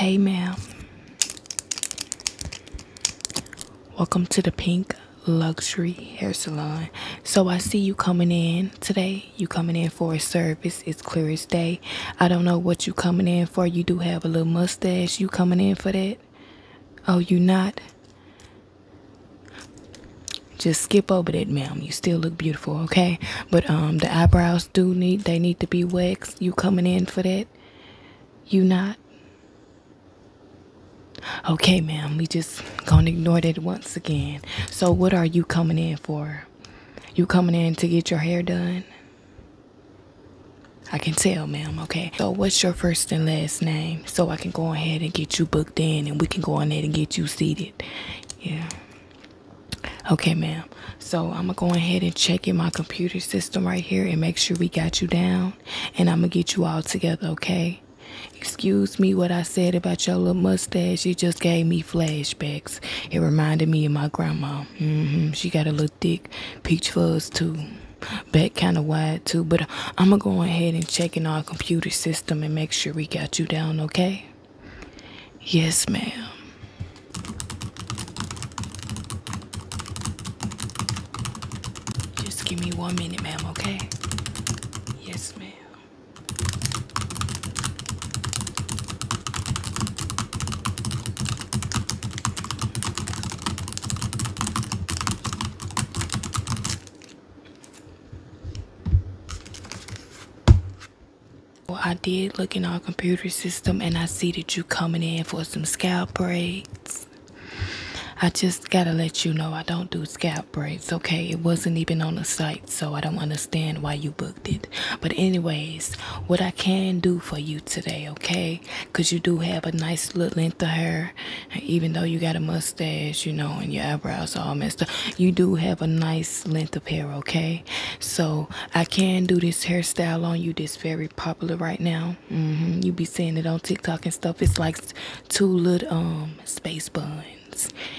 Hey ma'am, welcome to the Pink Luxury Hair Salon. So I see you coming in today. You coming in for a service. It's clear as day. I don't know what you coming in for. You do have a little mustache. You coming in for that? Oh, you not? Just skip over that, ma'am. You still look beautiful, okay? But the eyebrows they need to be waxed. You coming in for that? You not? Okay, ma'am, we just gonna ignore that once again. So what are you coming in for? You coming in to get your hair done? I can tell, ma'am, okay. So what's your first and last name? So I can go ahead and get you booked in and we can go ahead and get you seated. Yeah. Okay, ma'am. So I'm gonna go ahead and check in my computer system right here and make sure we got you down. And I'm gonna get you all together, okay? Excuse me what I said about your little mustache. It just gave me flashbacks. It reminded me of my grandma. She got a little thick peach fuzz too. Back kind of wide too. But I'm going to go ahead and check in our computer system and make sure we got you down, okay? Yes, ma'am. Just give me 1 minute, ma'am, okay? Yes, ma'am. I did look in our computer system and I see that you coming in for some scalp braids. I just gotta let you know I don't do scalp braids, okay? It wasn't even on the site, so I don't understand why you booked it. But anyways, what I can do for you today, okay? Because you do have a nice little length of hair. Even though you got a mustache, you know, and your eyebrows all messed up, you do have a nice length of hair, okay? So I can do this hairstyle on you that's very popular right now. You be seeing it on TikTok and stuff. It's like two little space buns.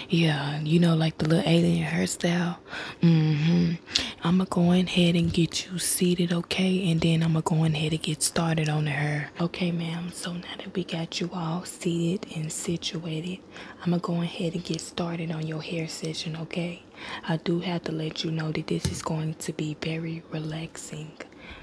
Yeah, you know, like the little alien hairstyle. I'ma go ahead and get you seated, okay? And then I'ma go ahead and get started on the hair. Okay, ma'am. So now that we got you all seated and situated, I'ma go ahead and get started on your hair session, okay? I do have to let you know that this is going to be very relaxing.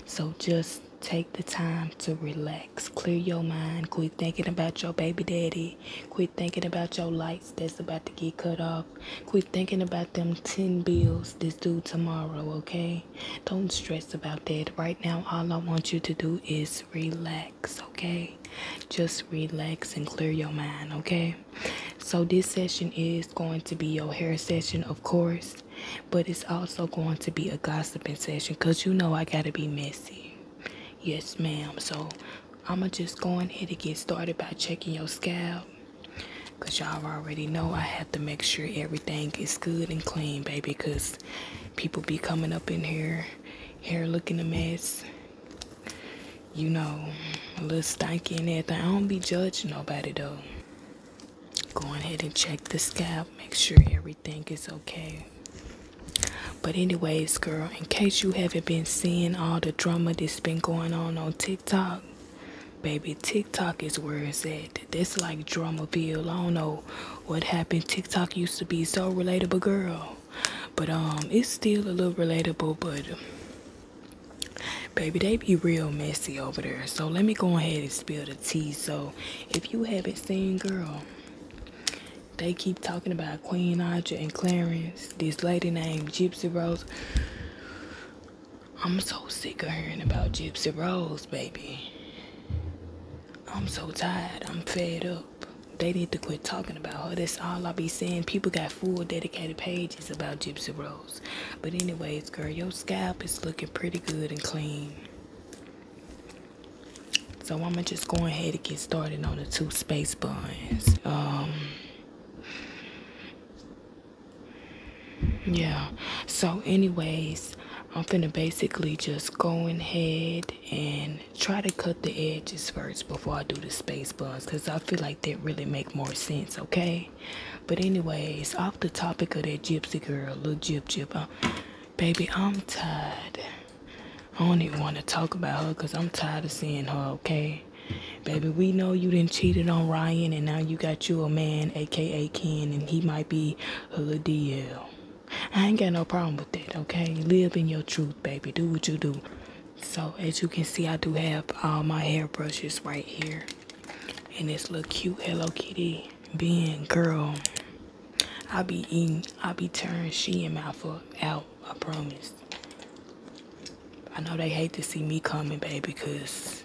So just take the time to relax. Clear your mind. Quit thinking about your baby daddy. Quit thinking about your lights that's about to get cut off. Quit thinking about them 10 bills that's due tomorrow, okay? Don't stress about that. Right now, all I want you to do is relax, okay? Just relax and clear your mind, okay? So this session is going to be your hair session, of course. But it's also going to be a gossiping session because you know I gotta be messy. Yes, ma'am. So I'ma just go ahead and get started by checking your scalp. Because y'all already know I have to make sure everything is good and clean, baby. Because people be coming up in here, hair looking a mess. You know, a little stanky and everything. I don't be judging nobody though. Go ahead and check the scalp. Make sure everything is okay. But anyways, girl, in case you haven't been seeing all the drama that's been going on TikTok, baby, TikTok is where it's at. That's like Dramaville. I don't know what happened. TikTok used to be so relatable, girl. But it's still a little relatable, but baby, they be real messy over there. So let me go ahead and spill the tea. So if you haven't seen, girl, they keep talking about Queen Aja and Clarence, this lady named Gypsy Rose. I'm so sick of hearing about Gypsy Rose, baby. I'm so tired. I'm fed up. They need to quit talking about her. That's all I be saying. People got full dedicated pages about Gypsy Rose. But anyways, girl, your scalp is looking pretty good and clean. So I'ma just go ahead and get started on the 2 space buns. Yeah, so anyways, I'm finna basically just go ahead and try to cut the edges first before I do the space buns, because I feel like that really make more sense, okay? But anyways, off the topic of that gypsy girl, little Gyp, baby, I'm tired. I don't even want to talk about her because I'm tired of seeing her, okay? Baby, we know you done cheated on Ryan, and now you got you a man, aka Ken, and he might be a little DL. I ain't got no problem with that, okay? Live in your truth, baby. Do what you do. So, as you can see, I do have all my hairbrushes right here. And this little cute Hello Kitty being, girl, I be tearing Shein mouth out, I promise. I know they hate to see me coming, baby, because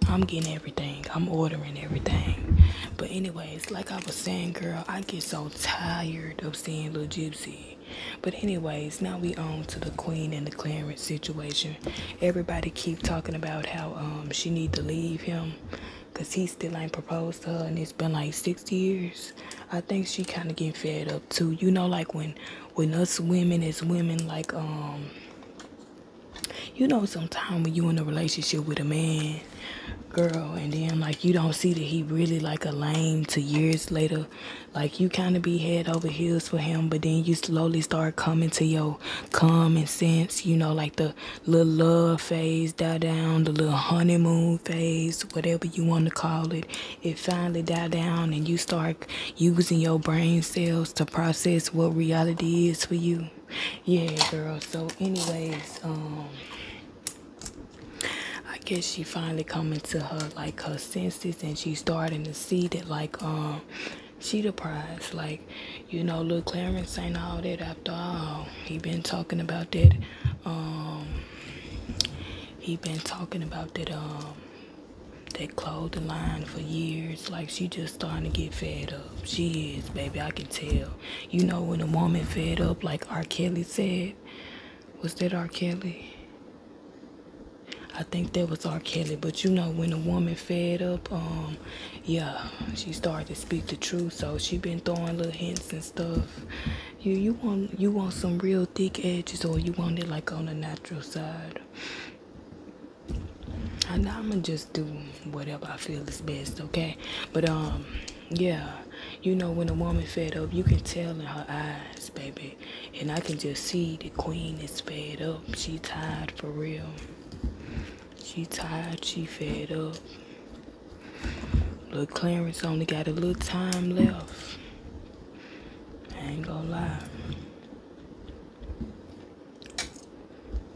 I'm getting everything. I'm ordering everything. But anyways, like I was saying, girl, I get so tired of seeing Lil Gypsy. But anyways, now we on to the Queen and the Clarence situation. Everybody keep talking about how she need to leave him because he still ain't proposed to her, and it's been like 6 years. I think she kind of getting fed up too. You know, like when us women as women, like you know, sometimes when you in a relationship with a man, girl, and then like you don't see that he really like a lame to years later, like you kind of be head over heels for him, but then you slowly start coming to your common sense, you know, like the little love phase die down, the little honeymoon phase, whatever you want to call it, it finally die down, and you start using your brain cells to process what reality is for you. Yeah, girl. So anyways, I guess she finally coming to her like her senses, and she starting to see that like she the prize. Like, you know, little Clarence ain't all that after all. He been talking about that that clothing line for years. Like, she just starting to get fed up. She is, baby, I can tell. You know, when a woman fed up, like R. Kelly said, was that R. Kelly? I think that was R. Kelly. But you know, when a woman fed up, yeah, she started to speak the truth. So she been throwing little hints and stuff. You want some real thick edges, or you want it like on the natural side? And I'ma just do whatever I feel is best, okay? But yeah, you know, when a woman fed up, you can tell in her eyes, baby. And I can just see the Queen is fed up. She tired for real. She tired, she fed up. Little Clarence only got a little time left. I ain't gonna lie.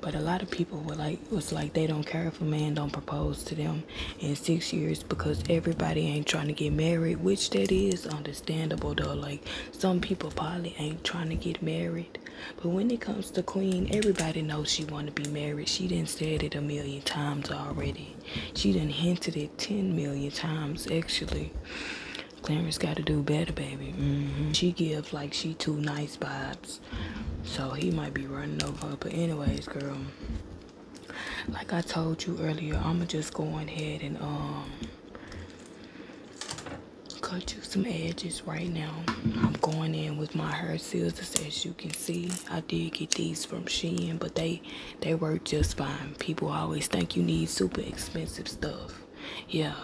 But a lot of people was like they don't care if a man don't propose to them in 6 years, because everybody ain't trying to get married, which that is understandable though. Like, some people probably ain't trying to get married. But when it comes to Queen, everybody knows she want to be married. She done said it 1,000,000 times already. She done hinted it 10,000,000 times actually. Clarence got to do better, baby. She gives like she too nice vibes. So he might be running over her. But anyways, girl, like I told you earlier, I'ma just go ahead and cut you some edges right now. I'm going in with my hair scissors. As you can see, I did get these from Shein, but they work just fine. People always think you need super expensive stuff. Yeah.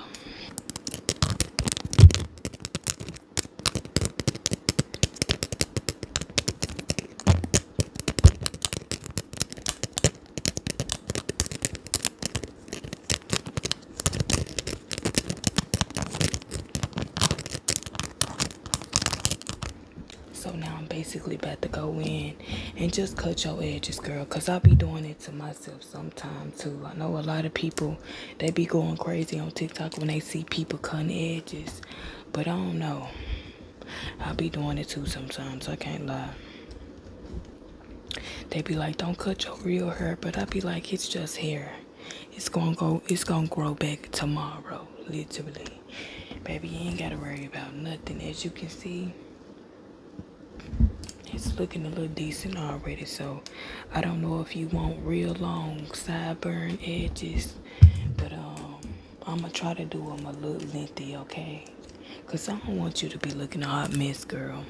So now I'm basically about to go in and just cut your edges, girl, because I be doing it to myself sometimes too. I know a lot of people, they be going crazy on TikTok when they see people cutting edges, but I don't know. I be doing it too sometimes, I can't lie. They be like, don't cut your real hair, but I be like, it's just hair. It's gonna grow back tomorrow, literally. Baby, you ain't gotta worry about nothing. As you can see, it's looking a little decent already. So I don't know if you want real long sideburn edges, but I'm gonna try to do them a little lengthy, okay? Cause I don't want you to be looking a hot mess, girl.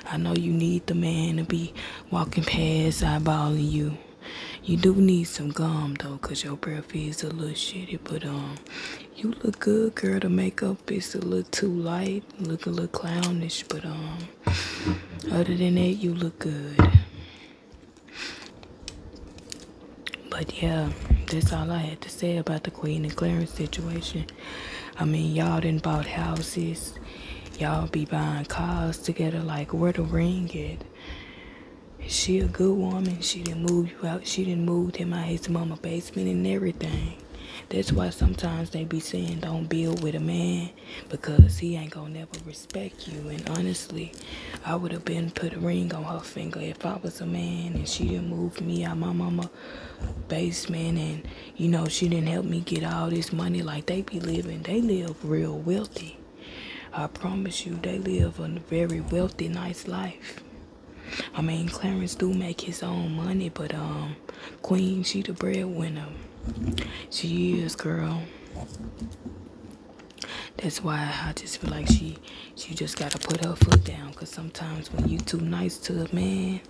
I know you need the man to be walking past eyeballing you. You do need some gum though, cause your breath is a little shitty. But you look good, girl. The makeup is a little too light, look a little clownish. But other than that, you look good. But yeah, that's all I had to say about the Queen and Clarence situation. I mean, y'all done bought houses. Y'all be buying cars together. Like, where the ring at? She a good woman. She didn't move you out. She didn't move him out his mama basement and everything. That's why sometimes they be saying don't build with a man, because he ain't gonna never respect you. And honestly, I would have been put a ring on her finger if I was a man and she didn't move me out my mama basement, and you know, she didn't help me get all this money. Like, they live real wealthy. I promise you, they live a very wealthy, nice life. I mean, Clarence do make his own money, but Queen, she the breadwinner. She is, girl. That's why I just feel like she just gotta put her foot down. Cause sometimes when you too nice to a man,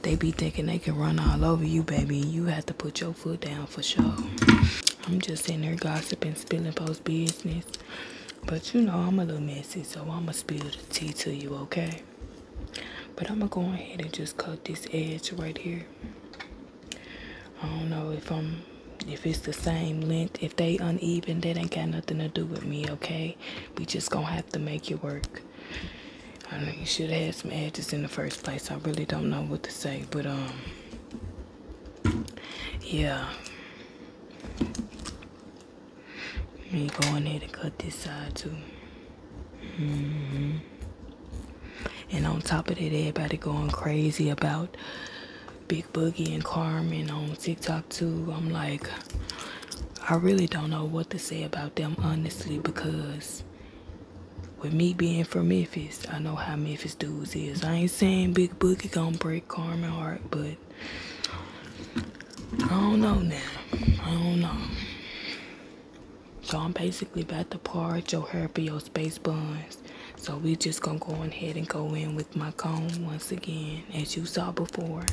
they be thinking they can run all over you, baby. You have to put your foot down for sure. I'm just sitting there gossiping, spilling folks' business. But you know, I'm a little messy, so I'ma spill the tea to you, okay? But I'ma go ahead and just cut this edge right here. I don't know if it's the same length. If they uneven, that ain't got nothing to do with me, okay? We just gonna have to make it work. I know you should have had some edges in the first place. I really don't know what to say, but yeah. Me going ahead and cut this side too. And on top of that, everybody going crazy about Big Boogie and Carmen on TikTok too. I'm like, I really don't know what to say about them, honestly, because with me being from Memphis, I know how Memphis dudes is. I ain't saying Big Boogie gonna break Carmen's heart, but I don't know now. I don't know. So I'm basically about to part your hair for your space buns. So we just gonna go ahead and go in with my comb once again, as you saw before.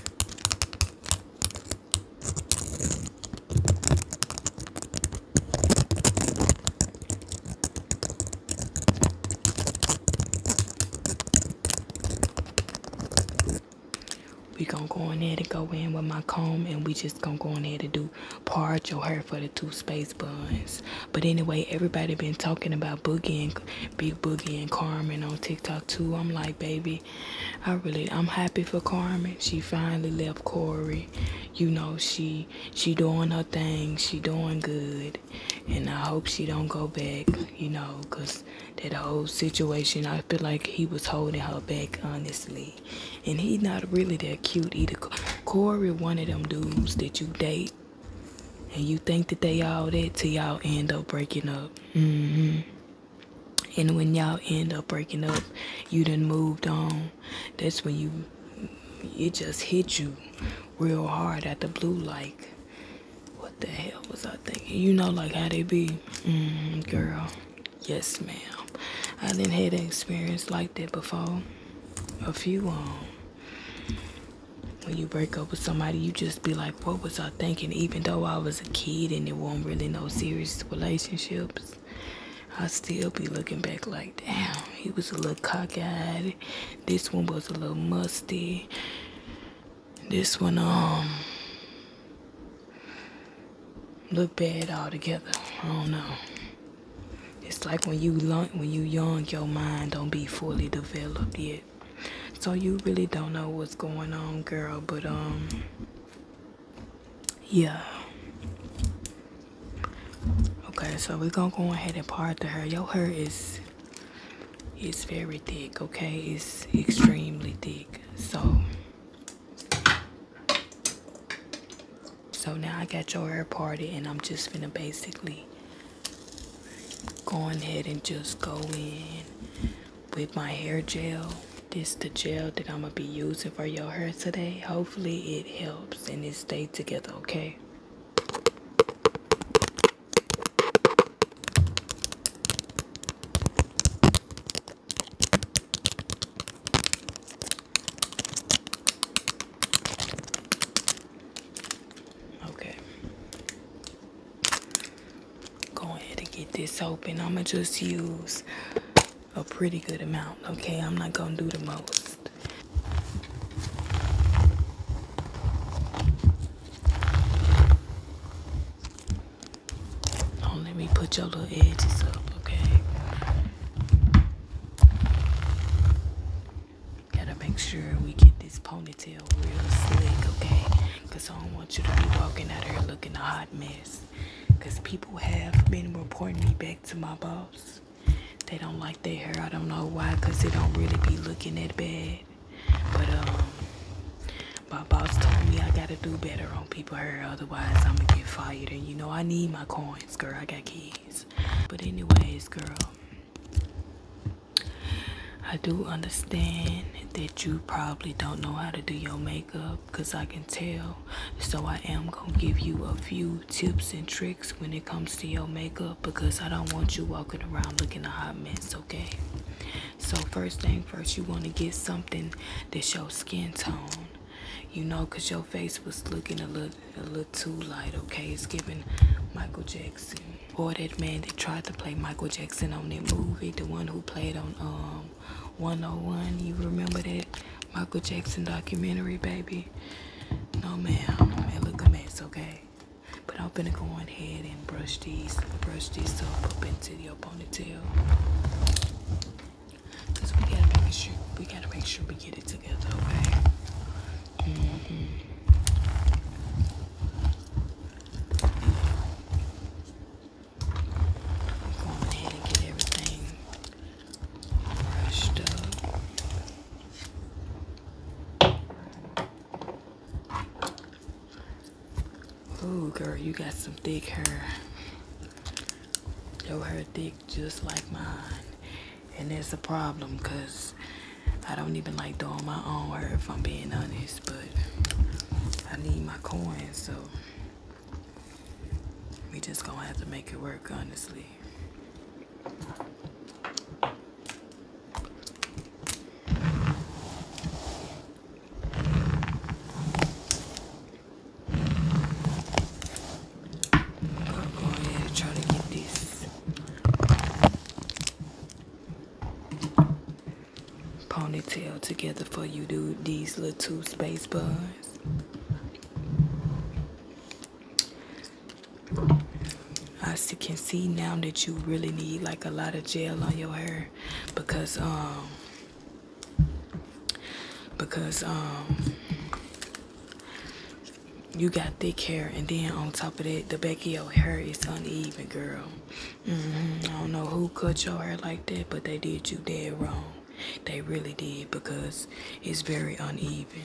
We gonna go ahead and go in with my comb, and we just gonna go ahead and do part your hair for the 2 space buns. But anyway, everybody been talking about Boogie and Big Boogie and Carmen on TikTok too. I'm like, baby, I'm happy for Carmen. She finally left Corey. You know, she doing her thing. She doing good, and I hope she don't go back. You know, cause that whole situation, I feel like he was holding her back, honestly. And he not really that cute either. Corey one of them dudes that you date and you think that they all that till y'all end up breaking up. And when y'all end up breaking up, you done moved on. That's when it just hit you real hard at the blue, like, what the hell was I thinking? You know, like how they be. Girl, yes ma'am. I didn't have an experience like that before. A few when you break up with somebody, you just be like, what was I thinking? Even though I was a kid and it wasn't really no serious relationships, I still be looking back like, damn, he was a little cockeyed. This one was a little musty. This one look bad altogether. I don't know. It's like when you young, your mind don't be fully developed yet. So you really don't know what's going on, girl. But yeah. Okay, so we're gonna go ahead and part the hair. Your hair is very thick, okay? It's extremely thick. So now I got your hair parted, and I'm just gonna basically go ahead and just go in with my hair gel. This the gel that I'm gonna be using for your hair today. Hopefully it helps and it stays together, okay? Okay. Go ahead and get this open. I'm gonna just use a pretty good amount, okay? I'm not gonna do the most. put your little edges up, okay? Gotta make sure we get this ponytail real slick, okay? Because I don't want you to be walking out here looking a hot mess. Because people have been reporting me back to my boss. They don't like their hair. I don't know why, because it don't really be looking that bad. But my boss told me I gotta do better on people's hair, otherwise I'm gonna get fired. And you know I need my coins, girl. I got kids. But anyways, girl, I do understand that you probably don't know how to do your makeup, because I can tell. So I am going to give you a few tips and tricks when it comes to your makeup, because I don't want you walking around looking a hot mess, okay? So first thing first, you want to get something that's your skin tone. You know, because your face was looking a little too light, okay? It's giving Michael Jackson. Or that man that tried to play Michael Jackson on that movie, the one who played on 101. You remember that Michael Jackson documentary, baby? No, ma'am. It look a mess, okay? But I'm gonna go ahead and brush these up into your ponytail. Cause we gotta make sure we get it together, okay? Going ahead and get everything brushed up. Ooh, girl, you got some thick hair. Your hair thick just like mine. And that's a problem, cause I don't even like doing my own hair, if I'm being honest, but I need my coins, so we just gonna have to make it work, honestly. Go ahead and try to get this ponytail together for you, dude. These little 2 space buns. I can see now that you really need like a lot of gel on your hair, because you got thick hair, and then on top of that, the back of your hair is uneven, girl. I don't know who cut your hair like that, but they did you dead wrong. They really did, because it's very uneven.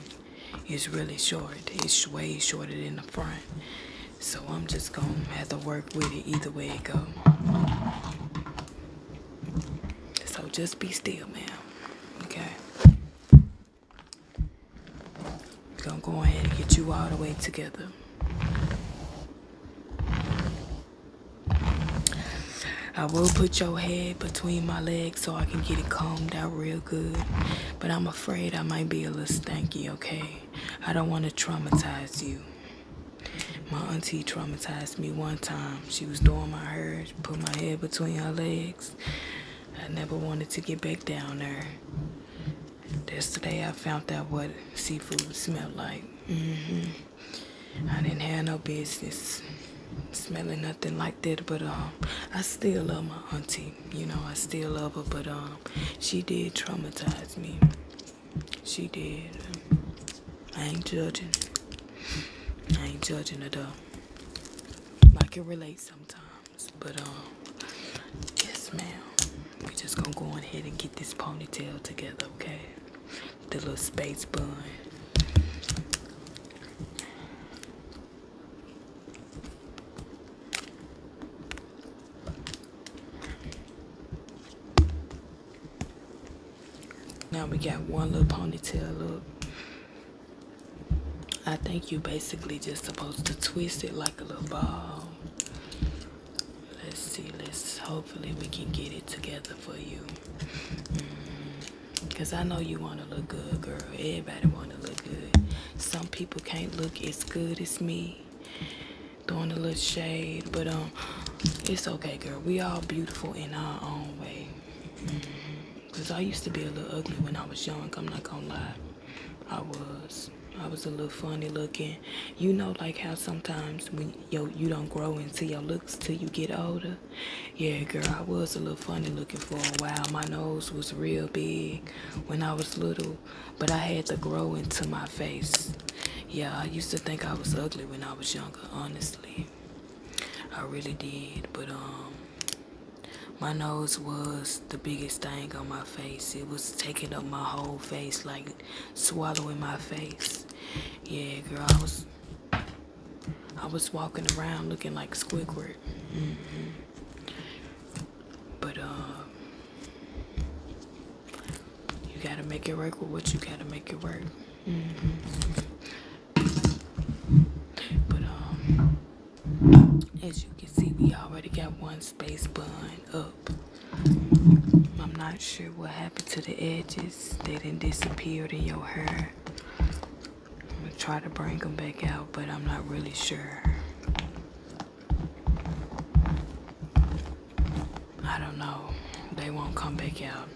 It's really short. It's way shorter than the front. So I'm just gonna have to work with it either way it go. So just be still, ma'am. Okay. Gonna go ahead and get you all the way together. I will put your head between my legs so I can get it combed out real good. But I'm afraid I might be a little stanky, okay? I don't want to traumatize you. My auntie traumatized me one time. She was doing my hair, she put my head between her legs. I never wanted to get back down there. That's the day I found out what seafood smelled like. I didn't have no business smelling nothing like that, but I still love my auntie. You know, I still love her, but she did traumatize me. She did. I ain't judging. I ain't judging at all. I can relate sometimes, but yes, ma'am. We just gonna go ahead and get this ponytail together, okay? The little space bun. Now we got one little ponytail look. I think you basically just supposed to twist it like a little ball. Let's see, hopefully we can get it together for you. Because I know you want to look good, girl. Everybody want to look good. Some people can't look as good as me, doing a little shade, but it's okay, girl. We all beautiful in our own way. Because I used to be a little ugly when I was young. I'm not gonna lie. I was. I was a little funny looking. You know, like how sometimes when you don't grow into your looks till you get older. Yeah, girl, I was a little funny looking for a while. My nose was real big when I was little, but I had to grow into my face. Yeah, I used to think I was ugly when I was younger, honestly. I really did, but my nose was the biggest thing on my face. It was taking up my whole face, like swallowing my face. Yeah, girl, I was walking around looking like Squidward. But you gotta make it work with what you gotta make it work. But as you can see, we already got one space bun up. I'm not sure what happened to the edges. They didn't disappear in your hair. I'm gonna try to bring them back out, but I'm not really sure. I don't know. They won't come back out.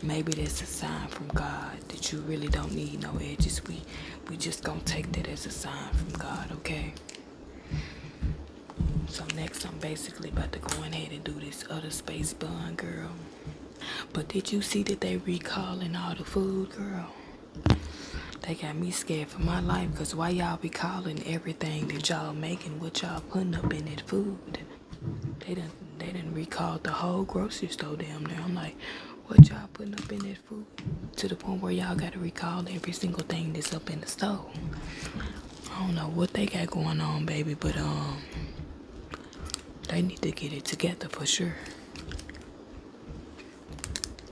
Maybe that's a sign from God that you really don't need no edges. We just gonna take that as a sign from God, okay? So next I'm basically about to go ahead and do this other space bun, girl. But did you see that they recalling all the food, girl? They got me scared for my life, because why y'all recalling everything that y'all making, what y'all putting up in that food? They done recalled the whole grocery store down there. I'm like, what y'all putting up in that food? To the point where y'all gotta recall every single thing that's up in the store. I don't know what they got going on, baby, but they need to get it together for sure.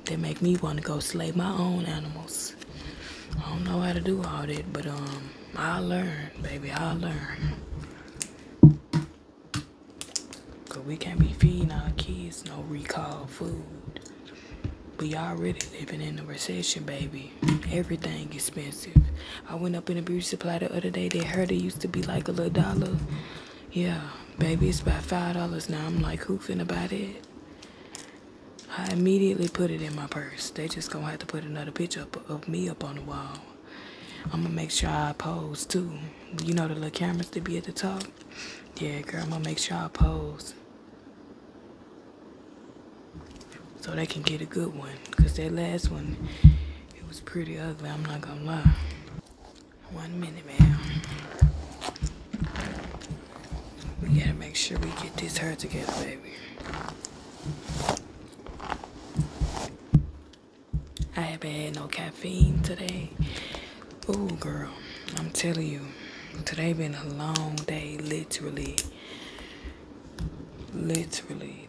They make me want to go slay my own animals. I don't know how to do all that, but I'll learn, baby, I'll learn. Cause we can't be feeding our kids no recalled food. We already living in a recession, baby. Everything expensive. I went up in a beauty supply the other day. That hair that used to be like a little dollar. Yeah, baby, it's about $5 now. I'm like, who finna buy that? I immediately put it in my purse. They just gonna have to put another picture of me up on the wall. I'm gonna make sure I pose too. You know the little cameras that be at the top? Yeah, girl, I'm gonna make sure I pose. So they can get a good one. Cause that last one, it was pretty ugly, I'm not gonna lie. 1 minute, man. We gotta make sure we get this hair together, baby. I haven't had no caffeine today. Oh, girl, I'm telling you, today been a long day, literally.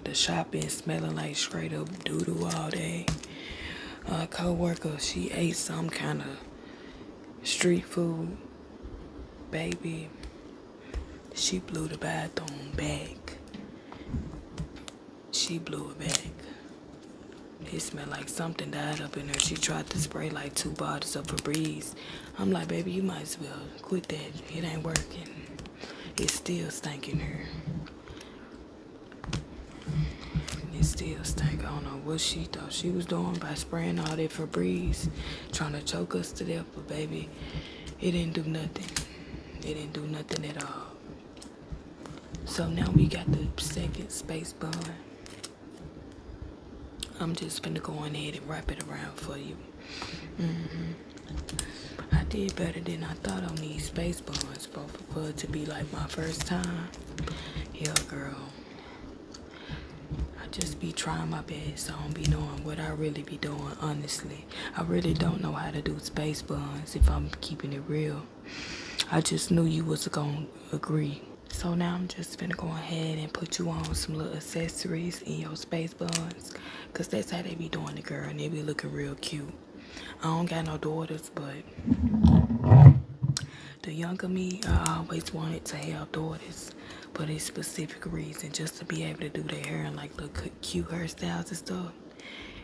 The shop been smelling like straight up doo-doo all day. A co-worker, she ate some kind of street food. Baby, she blew the bathroom back. She blew it back. It smelled like something died up in her. She tried to spray like 2 bottles of Febreze. I'm like, baby, you might as well quit that. It ain't working. It still stinking her. It still stink. I don't know what she thought she was doing by spraying all that Febreze, trying to choke us to death. But baby, it didn't do nothing. It didn't do nothing at all. So now we got the second space bun. I'm just finna go on ahead and wrap it around for you. I did better than I thought on these space buns, for it to be like my first time. Yeah, girl. I just be trying my best. I don't be knowing what I really be doing, honestly. I really don't know how to do space buns, if I'm keeping it real. I just knew you was gonna agree. So now I'm just finna go ahead and put you on some little accessories in your space buns. Cause that's how they be doing it, girl, and they be looking real cute. I don't got no daughters, but the younger me, I always wanted to have daughters for a specific reason, just to be able to do their hair and like little cute hairstyles and stuff.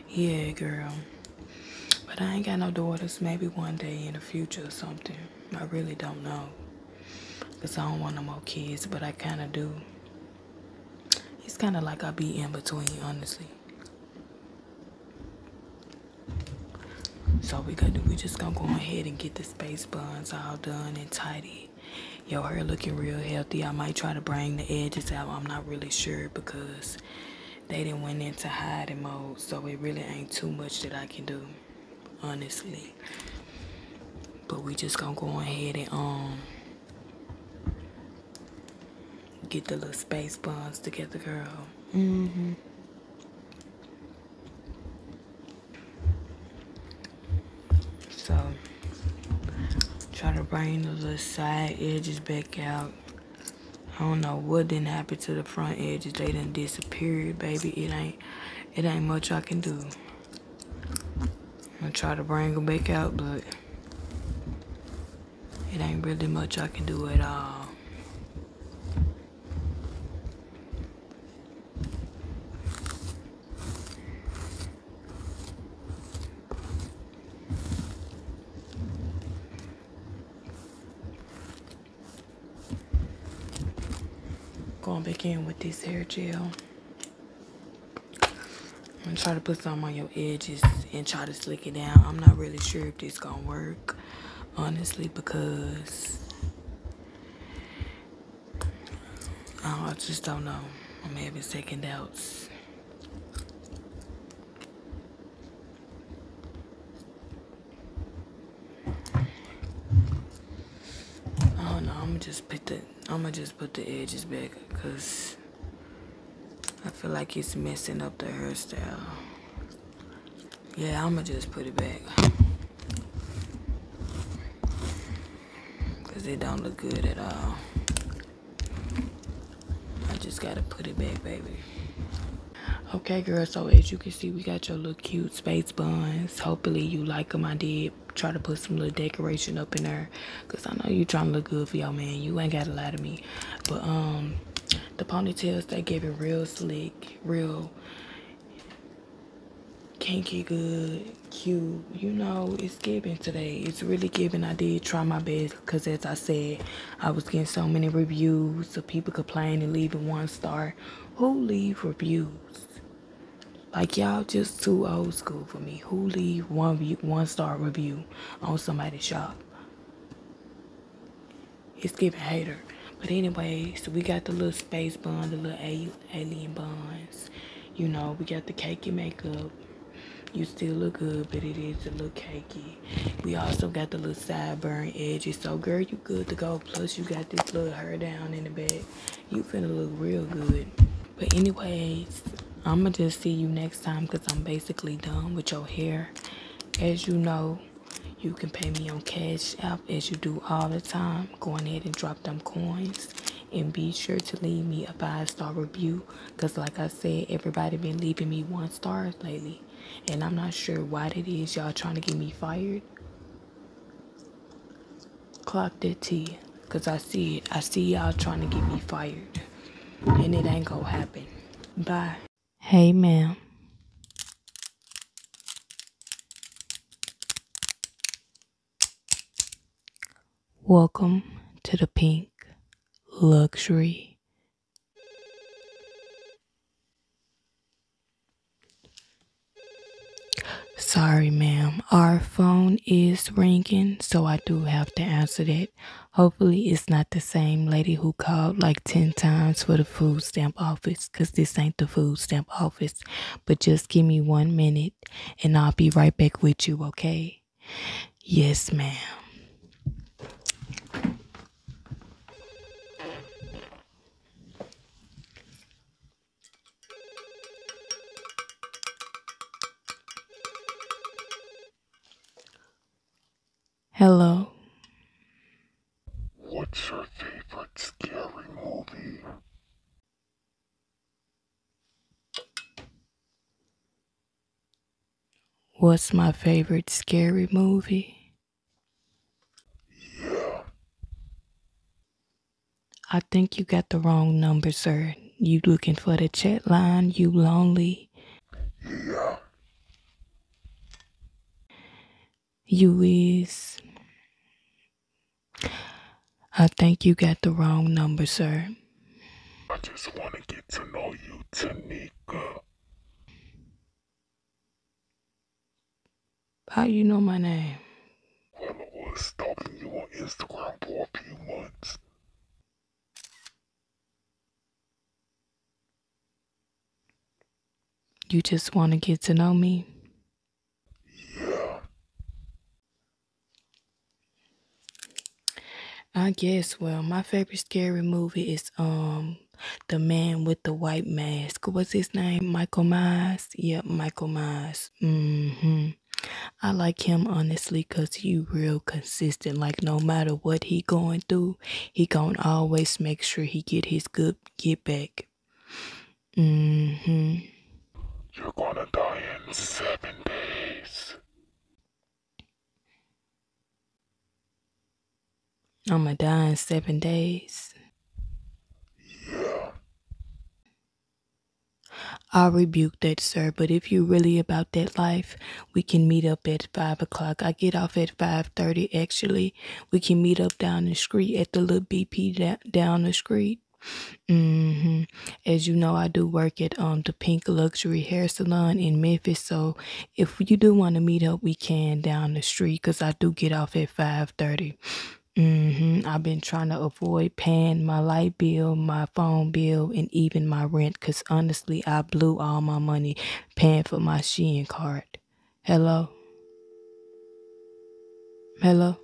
Yeah, girl. But I ain't got no daughters. Maybe one day in the future or something. I really don't know. Cause I don't want no more kids, but I kind of do. It's kind of like I be in between, honestly. So we just gonna go ahead and get the space buns all done and tidy. Your hair looking real healthy. I might try to bring the edges out. I'm not really sure because they done went into hiding mode, so it really ain't too much that I can do, honestly. But we just gonna go ahead and get the little space buns together, girl. So try to bring the little side edges back out. I don't know what didn't happen to the front edges. They done disappeared, baby. It ain't much I can do. I'm gonna try to bring them back out, but it ain't really much I can do at all. Going back in with this hair gel. I'm gonna try to put some on your edges and try to slick it down. I'm not really sure if this gonna work, honestly, because I just don't know. I'm having second doubts. I don't know. I'm gonna just put the edges back because I feel like it's messing up the hairstyle. Yeah, I'm gonna just put it back because it don't look good at all. I just gotta put it back, baby. Okay, girl, so as you can see, we got your little cute space buns. Hopefully you like them. I did try to put some little decoration up in there because I know you trying to look good for your man. You ain't gotta lie to me. But the ponytails, they gave it real slick, real kinky, good, cute. You know, it's giving today. It's really giving. I did try my best because, as I said, I was getting so many reviews of people complaining, leaving 1 star. Who leave reviews? Like, y'all just too old school for me. Who leave 1 star review on somebody's shop? It's giving hater. But anyway, so we got the little space bun, the little alien buns. You know, we got the cakey makeup. You still look good, but it is a little cakey. We also got the little sideburn edges. So, girl, you good to go. Plus, you got this little hair down in the back. You finna look real good. But anyways, I'ma just see you next time because I'm basically done with your hair. As you know, you can pay me on Cash App as you do all the time. Go ahead and drop them coins. And be sure to leave me a 5-star review. Because like I said, everybody been leaving me 1 star lately. And I'm not sure why that is. Y'all trying to get me fired. Clock that T. Because I see it. I see y'all trying to get me fired. And it ain't gonna happen. Bye. Hey, ma'am. Welcome to the Pink Luxury. Sorry, ma'am. Our phone is ringing, so I do have to answer that. Hopefully, it's not the same lady who called like 10 times for the food stamp office, because this ain't the food stamp office. But just give me 1 minute, and I'll be right back with you, okay? Yes, ma'am. Hello? What's your favorite scary movie? What's my favorite scary movie? Yeah. I think you got the wrong number, sir. You looking for the chat line? You lonely? Yeah. You is? I think you got the wrong number, sir. I just want to get to know you, Tanika. How you know my name? Well, I was stalking you on Instagram for a few months. You just want to get to know me? Yeah, I guess. Well, my favorite scary movie is The Man with the White Mask. What's his name? Michael Myers. Yep, Michael Myers. I like him honestly cause he real consistent. Like no matter what he going through, he gonna always make sure he get his good get back. Mm-hmm. you're gonna die in 7 days. I'ma die in 7 days. Yeah, I'll rebuke that, sir. But if you're really about that life, we can meet up at 5 o'clock. I get off at 5:30. Actually, we can meet up down the street at the little BP down the street. As you know, I do work at the Pink Luxury Hair Salon in Memphis. So if you do want to meet up, we can down the street because I do get off at 5:30. I've been trying to avoid paying my light bill, my phone bill, and even my rent because honestly, I blew all my money paying for my Shein card. Hello? Hello?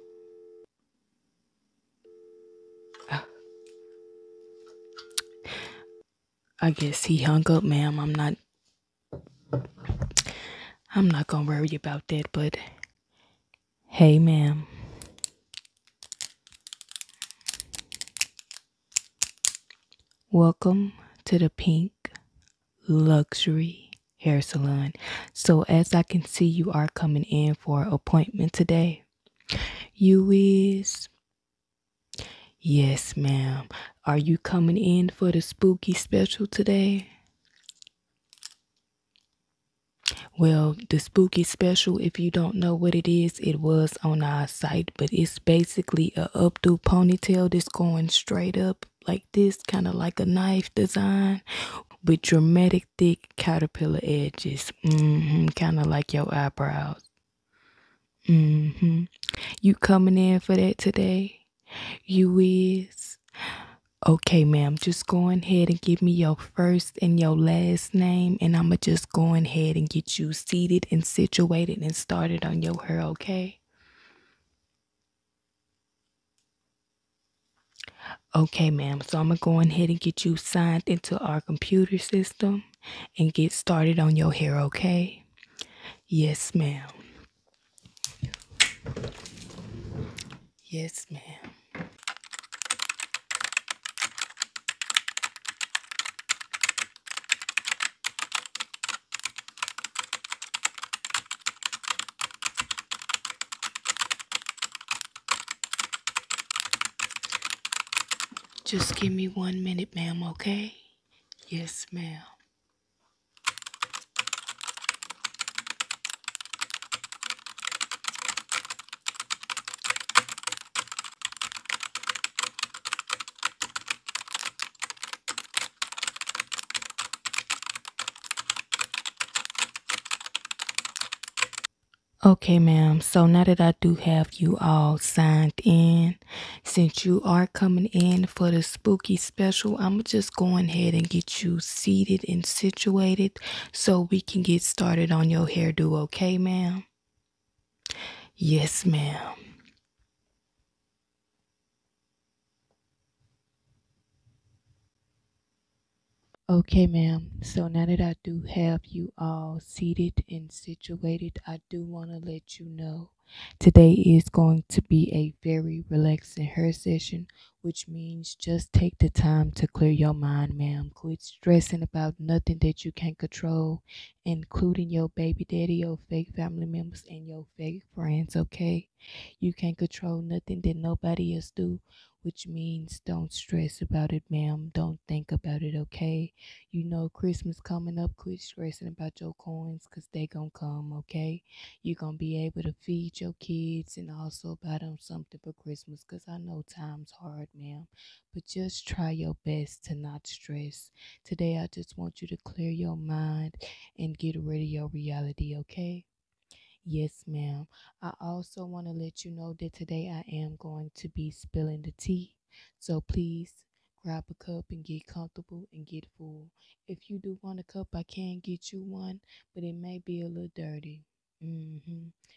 I guess he hung up, ma'am. I'm not gonna worry about that, but hey, ma'am. Welcome to the Pink Luxury Hair Salon. So as I can see, you are coming in for an appointment today. You is? Yes, ma'am. Are you coming in for the spooky special today? Well, the spooky special, if you don't know what it is, it was on our site, but it's basically a updo ponytail that's going straight up like this, kind of like a knife design with dramatic thick caterpillar edges. Kind of like your eyebrows. You coming in for that today? You is? Okay, ma'am, just go ahead and give me your first and your last name, and I'ma just go ahead and get you seated and situated and started on your hair, okay? Okay, ma'am, so I'm gonna go ahead and get you signed into our computer system and get started on your hair, okay? Yes, ma'am. Yes, ma'am. Just give me 1 minute, ma'am, okay? Yes, ma'am. Okay, ma'am. So now that I do have you all signed in, since you are coming in for the spooky special, I'm just going ahead and get you seated and situated so we can get started on your hairdo, okay, ma'am? Yes, ma'am. Okay, ma'am. So now that I do have you all seated and situated, I do want to let you know today is going to be a very relaxing hair session, which means just take the time to clear your mind, ma'am. Quit stressing about nothing that you can't control, including your baby daddy, your fake family members, and your fake friends, okay? You can't control nothing that nobody else do, which means don't stress about it, ma'am. Don't think about it, okay? You know Christmas coming up, quit stressing about your coins because they gonna come, okay? You gonna be able to feed your kids and also buy them something for Christmas because I know time's hard, ma'am. But just try your best to not stress. Today I just want you to clear your mind and get rid of your reality, okay? Yes, ma'am. I also want to let you know that today I am going to be spilling the tea. So please grab a cup and get comfortable and get full. If you do want a cup, I can get you one, but it may be a little dirty.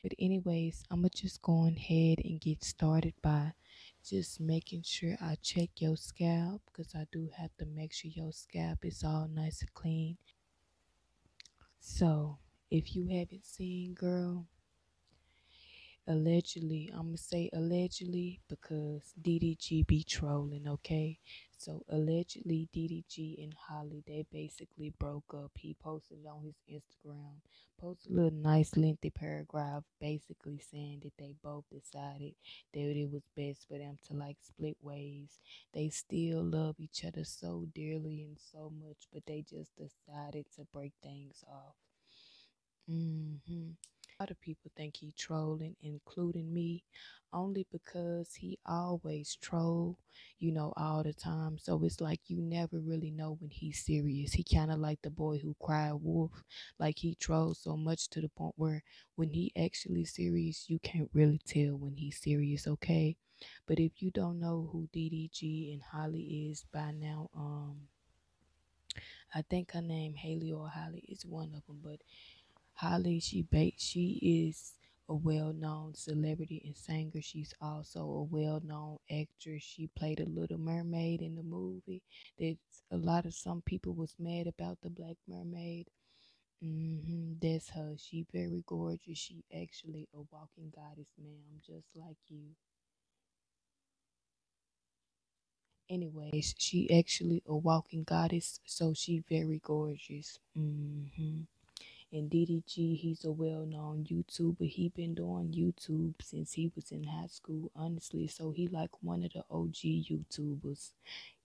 But anyways, I'ma just go ahead and get started by just making sure I check your scalp because I do have to make sure your scalp is all nice and clean. So if you haven't seen, girl, allegedly, I'm gonna say allegedly because DDG be trolling, okay? So allegedly DDG and Holly, they basically broke up. He posted on his Instagram, posted a little nice lengthy paragraph basically saying that they both decided that it was best for them to like split ways. They still love each other so dearly and so much, but they just decided to break things off. A lot of people think he trolling, including me, only because he always troll, all the time. So it's like you never really know when he's serious. He kind of like the boy who cried wolf. Like he trolls so much to the point where when he actually serious, you can't really tell when he's serious, okay? But if you don't know who DDG and Holly is by now, I think her name Haley or Holly is one of them, but Holly, she is a well-known celebrity and singer. She's also a well-known actress. She played a Little Mermaid in the movie. That a lot of some people was mad about the Black Mermaid. That's her. She very gorgeous. She actually a walking goddess, ma'am, just like you. Anyways, she actually a walking goddess, so she very gorgeous. And DDG, he's a well-known YouTuber. He been doing YouTube since he was in high school, honestly. So he like one of the OG YouTubers.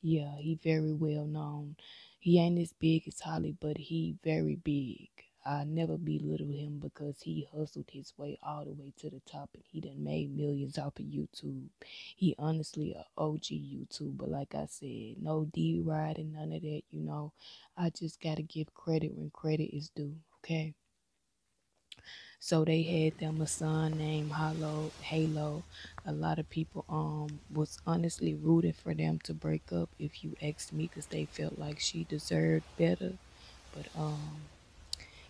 Yeah, he very well known. He ain't as big as Holly, but he very big. I never belittle him because he hustled his way all the way to the top and he done made millions off of YouTube. He honestly a OG YouTuber. Like I said, no D ride and none of that. I just gotta give credit when credit is due. Okay. So they had them a son named Halo. A lot of people was honestly rooting for them to break up if you ask me because they felt like she deserved better. But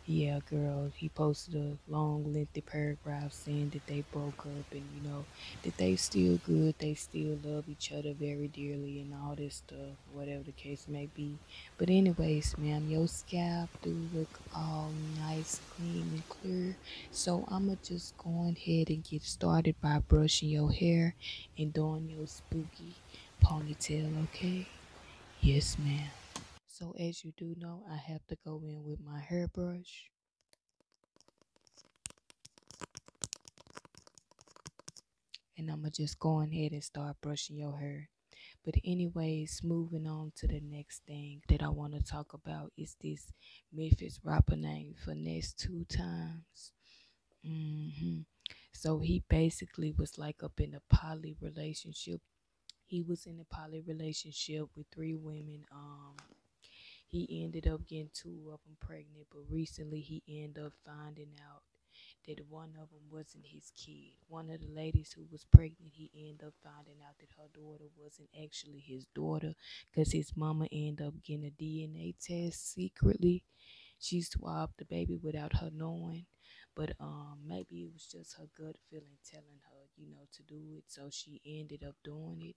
yeah, girl, he posted a long, lengthy paragraph saying that they broke up and that they still good, they still love each other very dearly and all this stuff, whatever the case may be. But anyways, ma'am, your scalp do look all nice, clean, and clear. So I'ma just go ahead and get started by brushing your hair and doing your spooky ponytail, okay? Yes, ma'am. So as you do know, I have to go in with my hairbrush. And I'm gonna just go ahead and start brushing your hair. But anyways, moving on to the next thing that I want to talk about is this Memphis rapper named Finesse Two Times. hmm So he basically was like up in a poly relationship. He was in a poly relationship with three women. He ended up getting two of them pregnant, but recently he ended up finding out that one of them wasn't his kid. One of the ladies who was pregnant, he ended up finding out that her daughter wasn't actually his daughter because his mama ended up getting a DNA test secretly. She swabbed the baby without her knowing, but maybe it was just her gut feeling telling her, to do it. So she ended up doing it,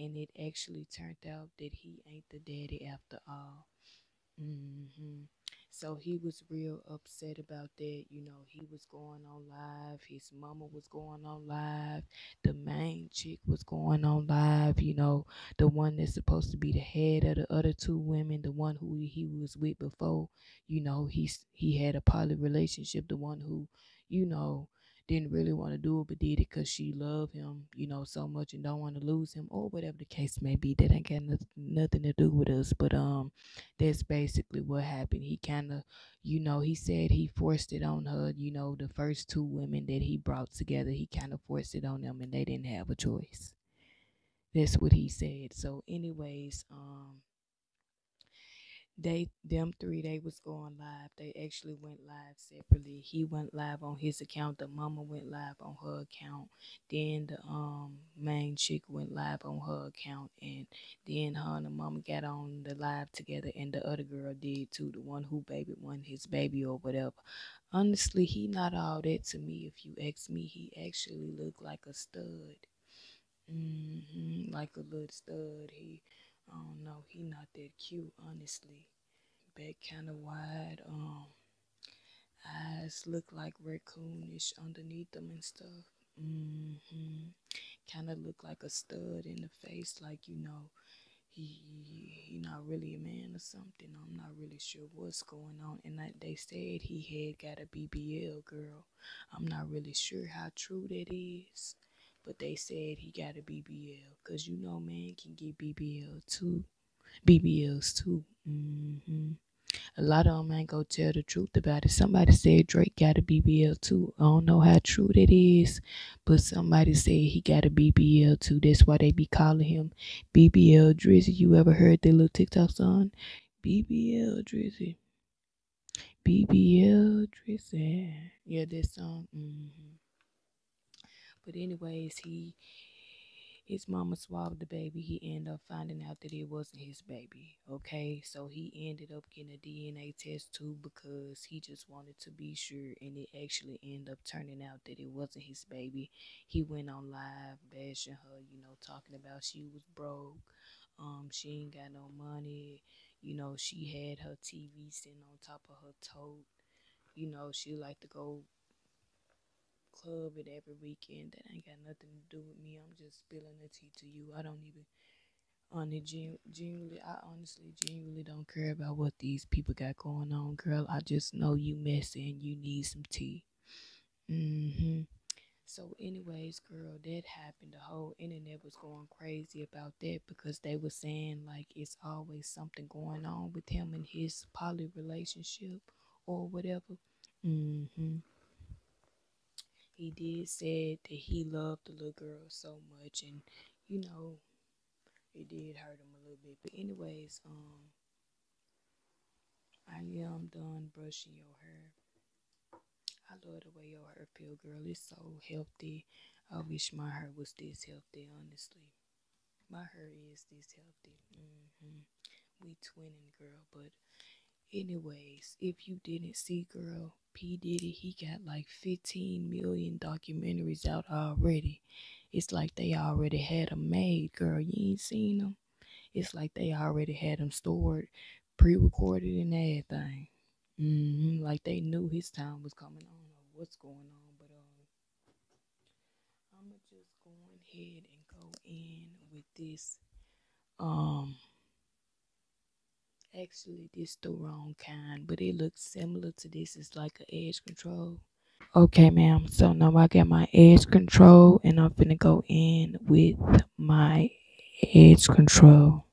and it actually turned out that he ain't the daddy after all. hmm So he was real upset about that. He was going on live. His mama was going on live. The main chick was going on live. The one that's supposed to be the head of the other two women, the one who he was with before. He had a poly relationship. The one who, you know, didn't really want to do it, but did it because she loved him, so much and don't want to lose him, or whatever the case may be. That ain't got nothing to do with us. But that's basically what happened. He kind of, he said he forced it on her. The first two women that he brought together, he kind of forced it on them and they didn't have a choice. That's what he said. So, anyways, Them three, they was going live. They actually went live separately. He went live on his account. The mama went live on her account. Then the main chick went live on her account, and then her and the mama got on the live together, and the other girl did too. The one who baby won his baby or whatever. Honestly, he not all that to me. If you ask me, he actually looked like a stud. Like a little stud. I don't know. He not that cute, honestly. Back kind of wide. Eyes look like raccoonish underneath them and stuff. Kind of look like a stud in the face, like he not really a man or something. I'm not really sure what's going on. And they said he had got a BBL, girl. I'm not really sure how true that is, but they said he got a BBL, cause man can get BBLs too. A lot of them ain't gonna tell the truth about it. Somebody said Drake got a BBL too. I don't know how true that is, but somebody said he got a BBL too. That's why they be calling him BBL Drizzy. You ever heard that little TikTok song? BBL Drizzy. BBL Drizzy. Yeah, that song. But anyways, his mama swallowed the baby. He ended up finding out that it wasn't his baby. Okay, so he ended up getting a DNA test too because he just wanted to be sure, and it actually ended up turning out that it wasn't his baby. He went on live bashing her, talking about she was broke. She ain't got no money. She had her TV sitting on top of her tote. She like to go club it every weekend. That ain't got nothing to do with me. I'm just spilling the tea to you. I don't even genuinely, I honestly genuinely don't care about what these people got going on, girl. I just know you messy and you need some tea. So, anyways, girl, that happened. The whole internet was going crazy about that because they were saying like it's always something going on with him and his poly relationship or whatever. Mm-hmm. He did said that he loved the little girl so much, and it did hurt him a little bit. But anyways, I am done brushing your hair. I love the way your hair feel, girl. It's so healthy. I wish my hair was this healthy, honestly. My hair is this healthy. We twinning, girl. But anyways, if you didn't see, girl, P. Diddy, he got like 15 million documentaries out already. It's like they already had them made, girl. You ain't seen them? It's like they already had them stored, pre-recorded and everything. Like they knew his time was coming. I don't know what's going on, but I'ma just go ahead and go in with this. Actually, this the wrong kind, but it looks similar to this. It's like an edge control. Okay, ma'am. So now I got my edge control, and I'm finna go in with my edge control.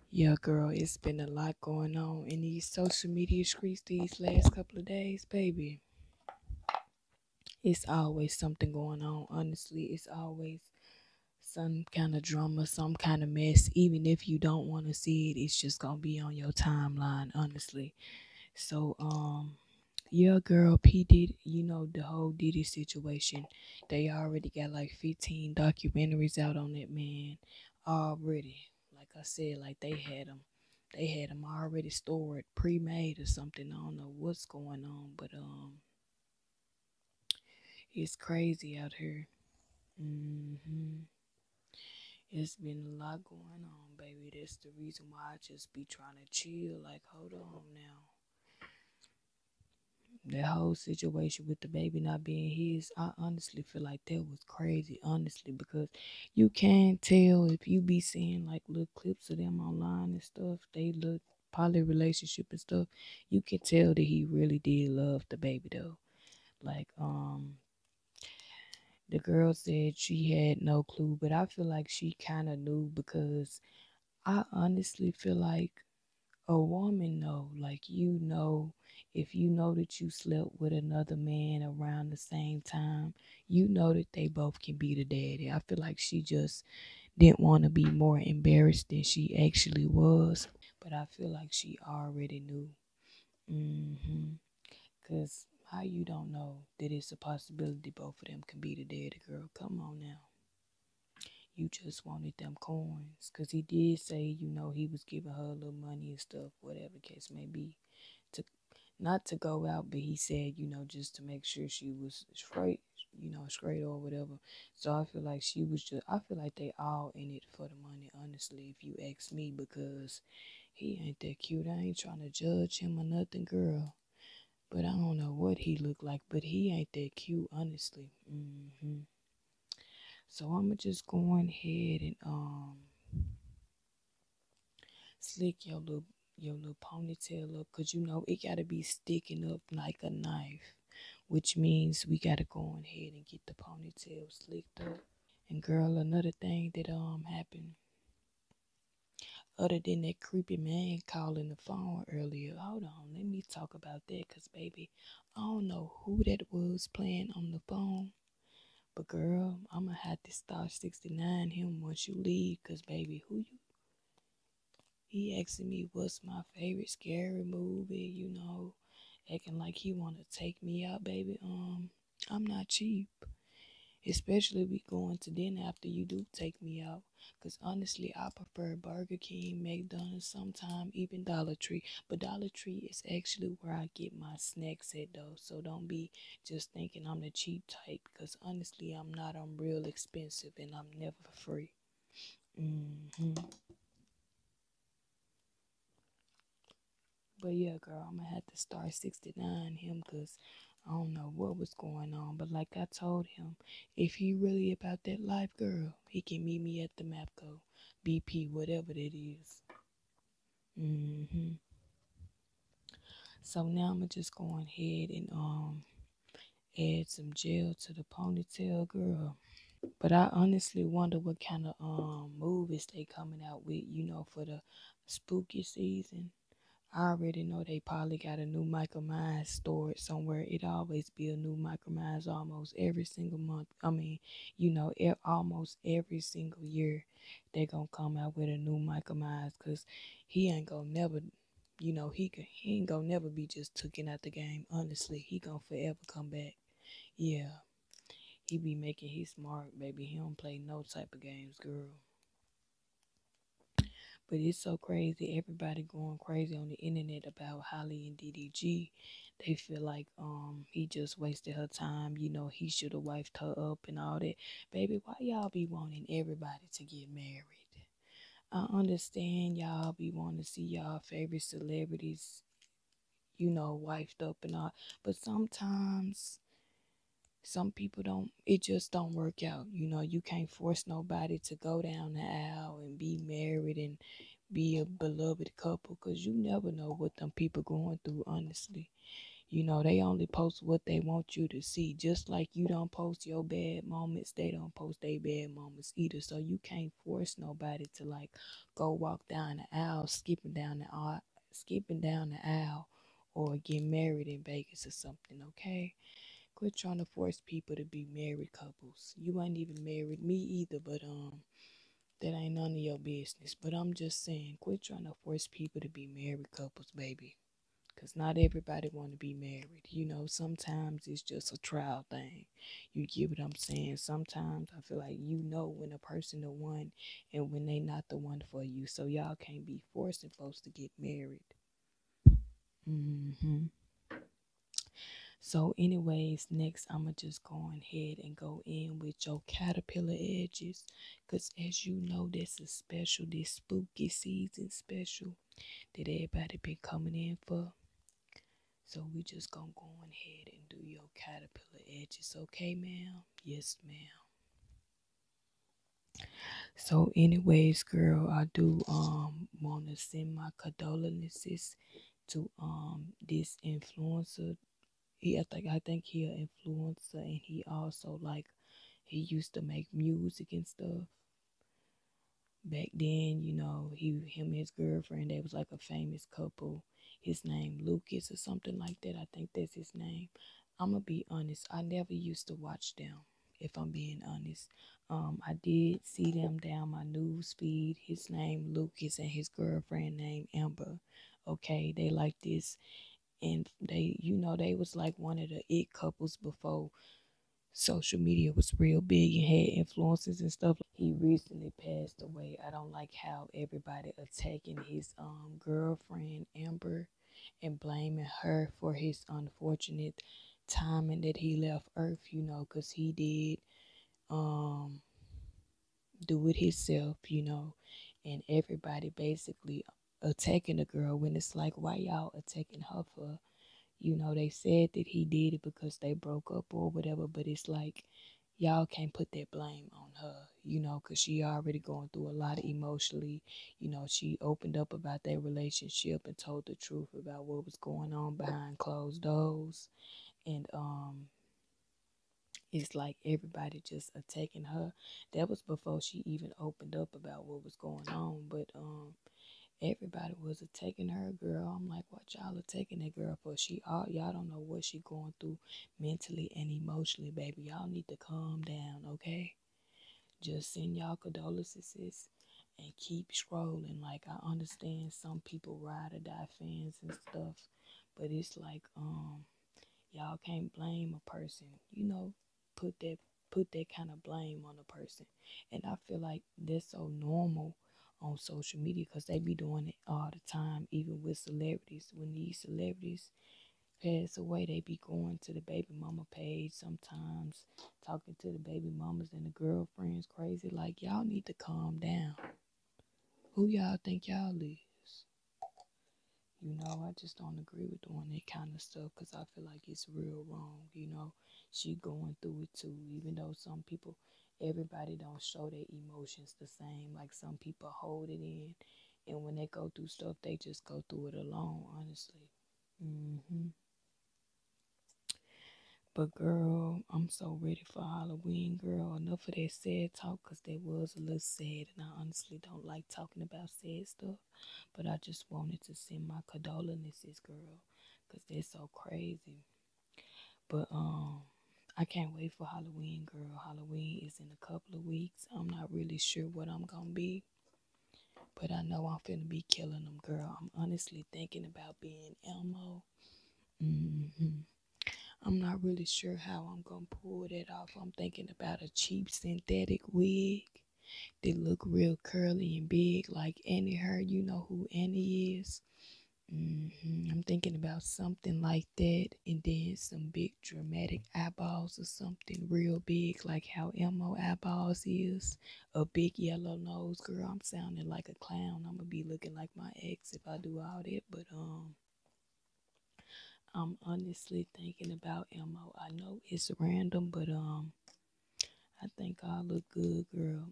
Yeah, girl, it's been a lot going on in these social media streets these last couple of days, baby. It's always something going on. Honestly, it's always some kind of drama, some kind of mess. Even if you don't want to see it, it's just gonna be on your timeline, honestly. So, yeah, girl, P did, the whole Diddy situation. They already got like 15 documentaries out on that man already. Like I said, like they had them already stored, pre-made or something. I don't know what's going on, but it's crazy out here. hmm It's been a lot going on, baby. That's the reason why I just be trying to chill. Like, hold on now. That whole situation with the baby not being his, I honestly feel like that was crazy, honestly, because you can tell if you be seeing like little clips of them online and stuff, they look poly relationship and stuff, you can tell that he really did love the baby though. Like, the girl said she had no clue, but I feel like she kind of knew because I honestly feel like a woman know, like if you know that you slept with another man around the same time, you know that they both can be the daddy. I feel like she just didn't want to be more embarrassed than she actually was, but I feel like she already knew. Cause how you don't know that it's a possibility both of them can be the daddy, girl? Come on now. You just wanted them coins. Cause he did say, he was giving her a little money and stuff, whatever the case may be. To not to go out, but he said, just to make sure she was straight, straight or whatever. So I feel like I feel like they all in it for the money, honestly, if you ask me, because he ain't that cute. I ain't trying to judge him or nothing, girl. But I don't know what he looked like, but he ain't that cute, honestly. So I'ma just go on ahead and slick your little ponytail up, cause it gotta be sticking up like a knife, which means we gotta go on ahead and get the ponytail slicked up. And girl, another thing that happened, other than that creepy man calling the phone earlier. Hold on, let me talk about that, cause baby, I don't know who that was playing on the phone. But girl, I'ma have to start 69 him once you leave, cause baby, he asking me what's my favorite scary movie, acting like he wanna take me out, baby. I'm not cheap. Especially we going to dinner after you do take me out. Cause honestly, I prefer Burger King, McDonald's, sometime even Dollar Tree. But Dollar Tree is actually where I get my snacks at though. So don't be just thinking I'm the cheap type. Because honestly, I'm not. I'm real expensive and I'm never free. hmm But yeah, girl, I'm gonna have to start 69 him, because I don't know what was going on. But like I told him, if he really about that life, girl, he can meet me at the Mapco, BP, whatever that is. So now I'm gonna just go on ahead and add some gel to the ponytail, girl. But I honestly wonder what kind of movies they coming out with, for the spooky season. I already know they probably got a new Michael Myers stored somewhere. It always be a new Michael Myers almost every single month. I mean, almost every single year they gonna come out with a new Michael Myers, because he ain't gonna never, he ain't gonna never be just taken out the game. Honestly, he gonna forever come back. Yeah, he be making his mark, baby. He don't play no type of games, girl. But it's so crazy. Everybody going crazy on the internet about Holly and DDG. They feel like he just wasted her time. He should have wifed her up and all that. Baby, why y'all be wanting everybody to get married? I understand y'all be wanting to see y'all favorite celebrities, wifed up and all. But sometimes some people don't, it just don't work out. You can't force nobody to go down the aisle and be married and be a beloved couple, because you never know what them people going through, honestly. They only post what they want you to see. Just like you don't post your bad moments, they don't post their bad moments either. So you can't force nobody to like go walk down the aisle, skipping down the aisle, or get married in Vegas or something, okay? Quit trying to force people to be married couples. You ain't even married, me either, but that ain't none of your business. But I'm just saying, quit trying to force people to be married couples, baby. Cause not everybody want to be married. Sometimes it's just a trial thing. You get what I'm saying? Sometimes I feel like when a person the one and when they not the one for you. So y'all can't be forcing folks to get married. hmm So, anyways, next I'ma just go ahead and go in with your caterpillar edges, cause as you know, this is special, this spooky season special that everybody been coming in for. So we just gonna go ahead and do your caterpillar edges, okay, ma'am? Yes, ma'am. So, anyways, girl, I do wanna send my condolences to this influencer. I think he an influencer, and he also like he used to make music and stuff. back then, him and his girlfriend, they was like a famous couple. His name Lucas or something like that. I think that's his name. I'm gonna be honest, I never used to watch them, if I'm being honest. I did see them down my news feed. His name Lucas and his girlfriend named Amber. Okay, they like this, and they was like one of the it couples before social media was real big and had influences and stuff. He recently passed away. I don't like how everybody attacking his girlfriend Amber and blaming her for his unfortunate timing that he left Earth, because he did um do it himself, and everybody basically attacking the girl when it's like, why y'all attacking her for? They said that he did it because they broke up or whatever, but it's like y'all can't put that blame on her, because she already going through a lot emotionally. She opened up about their relationship and told the truth about what was going on behind closed doors. And it's like everybody just attacking her. That was before she even opened up about what was going on. But everybody was attacking her, girl. I'm like, what y'all attacking that girl for? Y'all don't know what she going through mentally and emotionally, baby. Y'all need to calm down, okay? Just send y'all condolences and keep scrolling. Like, I understand some people ride or die fans and stuff, but it's like y'all can't blame a person. Put that put that kind of blame on a person. And I feel like that's so normal on social media because they be doing it all the time, even with celebrities. When these celebrities pass away, they be going to the baby mama page sometimes, talking to the baby mamas and the girlfriends crazy. Like, y'all need to calm down. Who y'all think y'all is? I just don't agree with doing that kind of stuff because I feel like it's real wrong. She going through it too, even though some people, everybody don't show their emotions the same. Like, some people hold it in, and when they go through stuff, they just go through it alone, honestly. But girl, I'm so ready for Halloween, girl. Enough of that sad talk because that was a little sad, and I honestly don't like talking about sad stuff. But I just wanted to send my condolences, girl, because that's so crazy. But I can't wait for Halloween, girl. Halloween is in a couple of weeks. I'm not really sure what I'm gonna be, but I know I'm finna be killing them, girl. I'm honestly thinking about being Elmo. I'm not really sure how I'm gonna pull that off. I'm thinking about a cheap synthetic wig that look real curly and big like Annie her. You know who Annie is. I'm thinking about something like that, and then some big dramatic eyeballs or something real big like how Elmo eyeballs is. A big yellow nose, girl. I'm sounding like a clown. I'm gonna be looking like my ex if I do all that, but I'm honestly thinking about Elmo. I know it's random, but I think I look good, girl.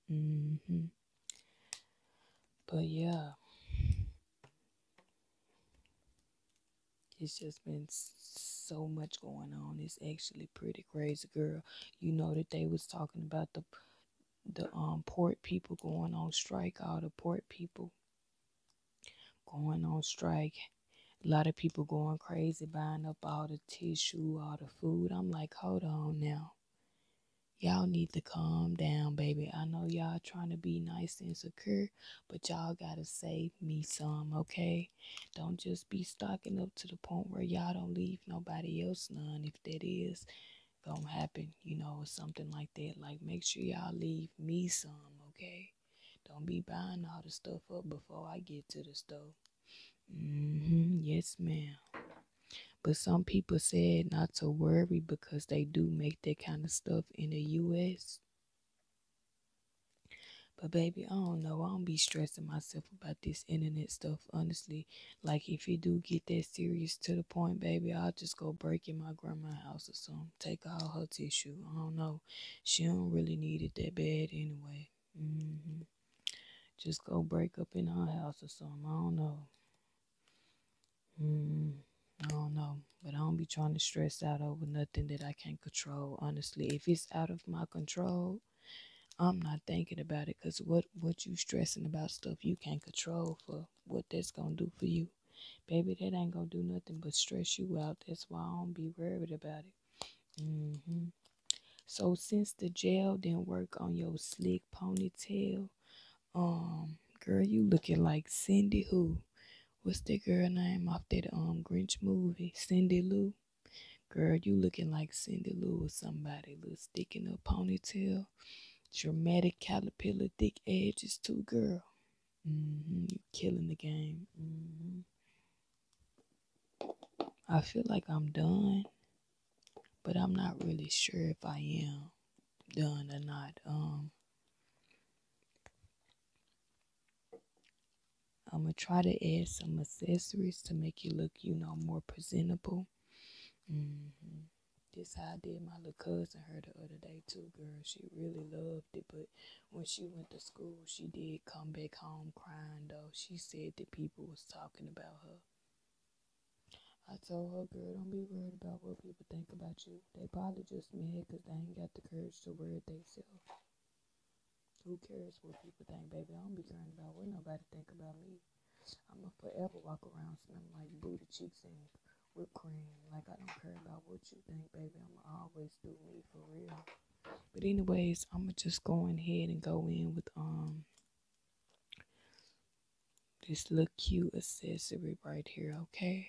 hmm But yeah, it's just been so much going on. It's actually pretty crazy, girl. You know that they was talking about the port people going on strike. All the port people going on strike. A lot of people going crazy, buying up all the tissue, all the food. I'm like, hold on now. Y'all need to calm down, baby. I know y'all trying to be nice and secure, but y'all gotta save me some, okay? Don't just be stocking up to the point where y'all don't leave nobody else none. If that is gonna happen, or something like that. Like, make sure y'all leave me some, okay? Don't be buying all the stuff up before I get to the store. Yes, ma'am. But some people said not to worry because they do make that kind of stuff in the U.S. But baby, I don't know. I don't be stressing myself about this internet stuff, honestly. Like, if it do get that serious to the point, baby, I'll just go break in my grandma's house or something. Take all her tissue. I don't know. She don't really need it that bad anyway. Just go break up in her house or something. I don't know. I don't know. But I don't be trying to stress out over nothing that I can't control, honestly. If it's out of my control, I'm not thinking about it, because what you stressing about stuff you can't control for what that's gonna do for you. Baby, that ain't gonna do nothing but stress you out. That's why I don't be worried about it. So since the gel didn't work on your slick ponytail, girl, you looking like Cindy who? What's that girl name off that Grinch movie? Cindy Lou. Girl, you looking like Cindy Lou or somebody. Little sticking up ponytail. Dramatic caterpillar, thick edges too, girl. You killing the game. I feel like I'm done, but I'm not really sure if I am done or not. I'm gonna try to add some accessories to make you look, more presentable. This how I did my little cousin her the other day too, girl. She really loved it, but when she went to school, she did come back home crying though. She said that people was talking about her. I told her, girl, don't be worried about what people think about you. They probably just mad because they ain't got the courage to wear it themselves. Who cares what people think, baby? I don't be caring about what nobody think about me. I'ma forever walk around smelling like booty cheeks and whipped cream. Like, I don't care about what you think, baby. I'ma always do me for real. But anyways, I'ma just go ahead and go in with this little cute accessory right here, okay?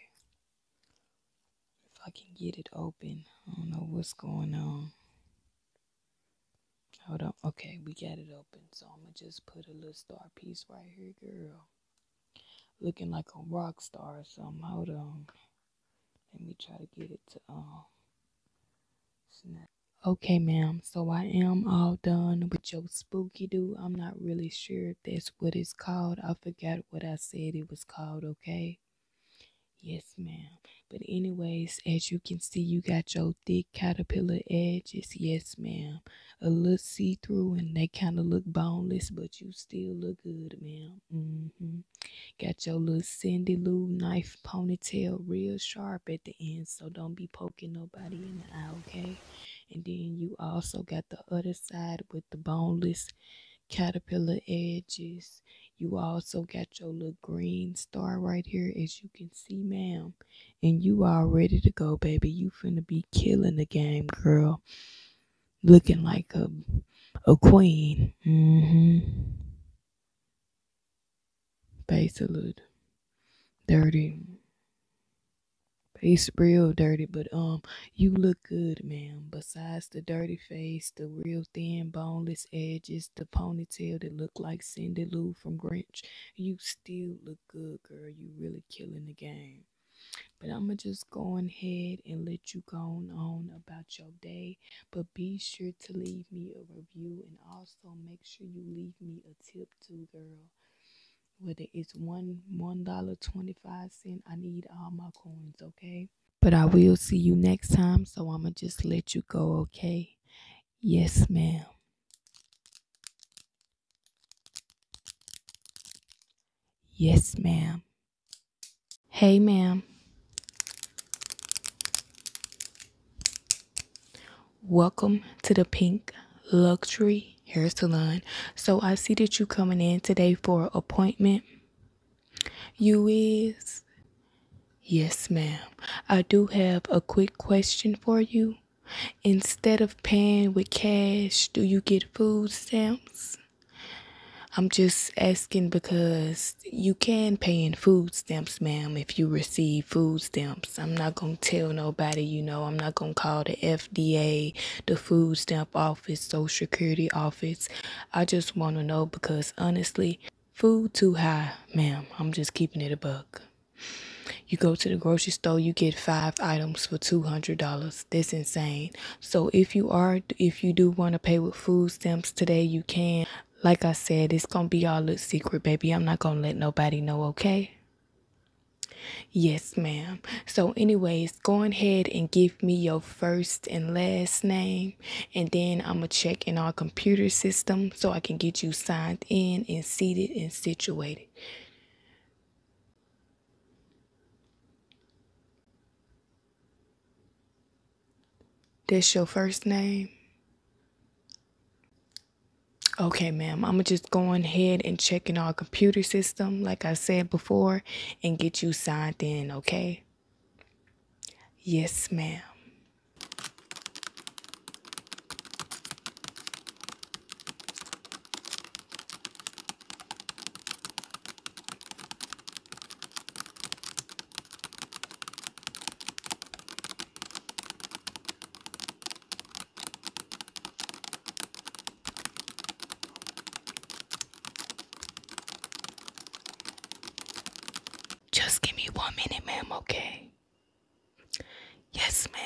If I can get it open. I don't know what's going on. Hold on. Okay, we got it open. So I'm gonna just put a little star piece right here, girl. Looking like a rock star or something. Hold on. Let me try to get it to snap. Okay, ma'am. So I am all done with your spooky doo. I'm not really sure if that's what it's called. I forgot what I said it was called, okay? Yes, ma'am. But anyways, as you can see, you got your thick caterpillar edges. Yes, ma'am. A little see-through, and they kind of look boneless, but you still look good, ma'am. Got your little Cindy Lou knife ponytail real sharp at the end, so don't be poking nobody in the eye, okay? And then you also got the other side with the boneless caterpillar edges. You also got your little green star right here, as you can see, ma'am. And you all ready to go, baby. You finna be killing the game, girl. Looking like a queen. Face a little dirty. Face real dirty, but you look good, ma'am. Besides the dirty face, the real thin boneless edges, the ponytail that look like Cindy Lou from Grinch, you still look good, girl. You really killing the game. But I'ma just go ahead and let you go on about your day. But be sure to leave me a review, and also make sure you leave me a tip too, girl. Whether it's $1.25, I need all my coins, okay? But I will see you next time, so I'ma just let you go, okay? Yes, ma'am. Yes, ma'am. Hey, ma'am. Welcome to the Pink Luxury Hair Salon. So I see that you coming in today for an appointment. You is? Yes, ma'am. I do have a quick question for you. Instead of paying with cash, do you get food stamps? I'm just asking because you can pay in food stamps, ma'am, if you receive food stamps. I'm not going to tell nobody, I'm not going to call the FDA, the food stamp office, social security office. I just want to know because honestly, food too high, ma'am. I'm just keeping it a buck. You go to the grocery store, you get 5 items for $200. That's insane. So if you do want to pay with food stamps today, you can. Like I said, it's gonna be all a secret, baby. I'm not gonna let nobody know, okay? Yes, ma'am. So anyways, go ahead and give me your first and last name, and then I'm gonna check in our computer system so I can get you signed in and seated and situated. That's your first name? Okay, ma'am. I'm just going ahead and checking our computer system, like I said before, and get you signed in, okay? Yes, ma'am. Just give me 1 minute, ma'am, okay? Yes, ma'am.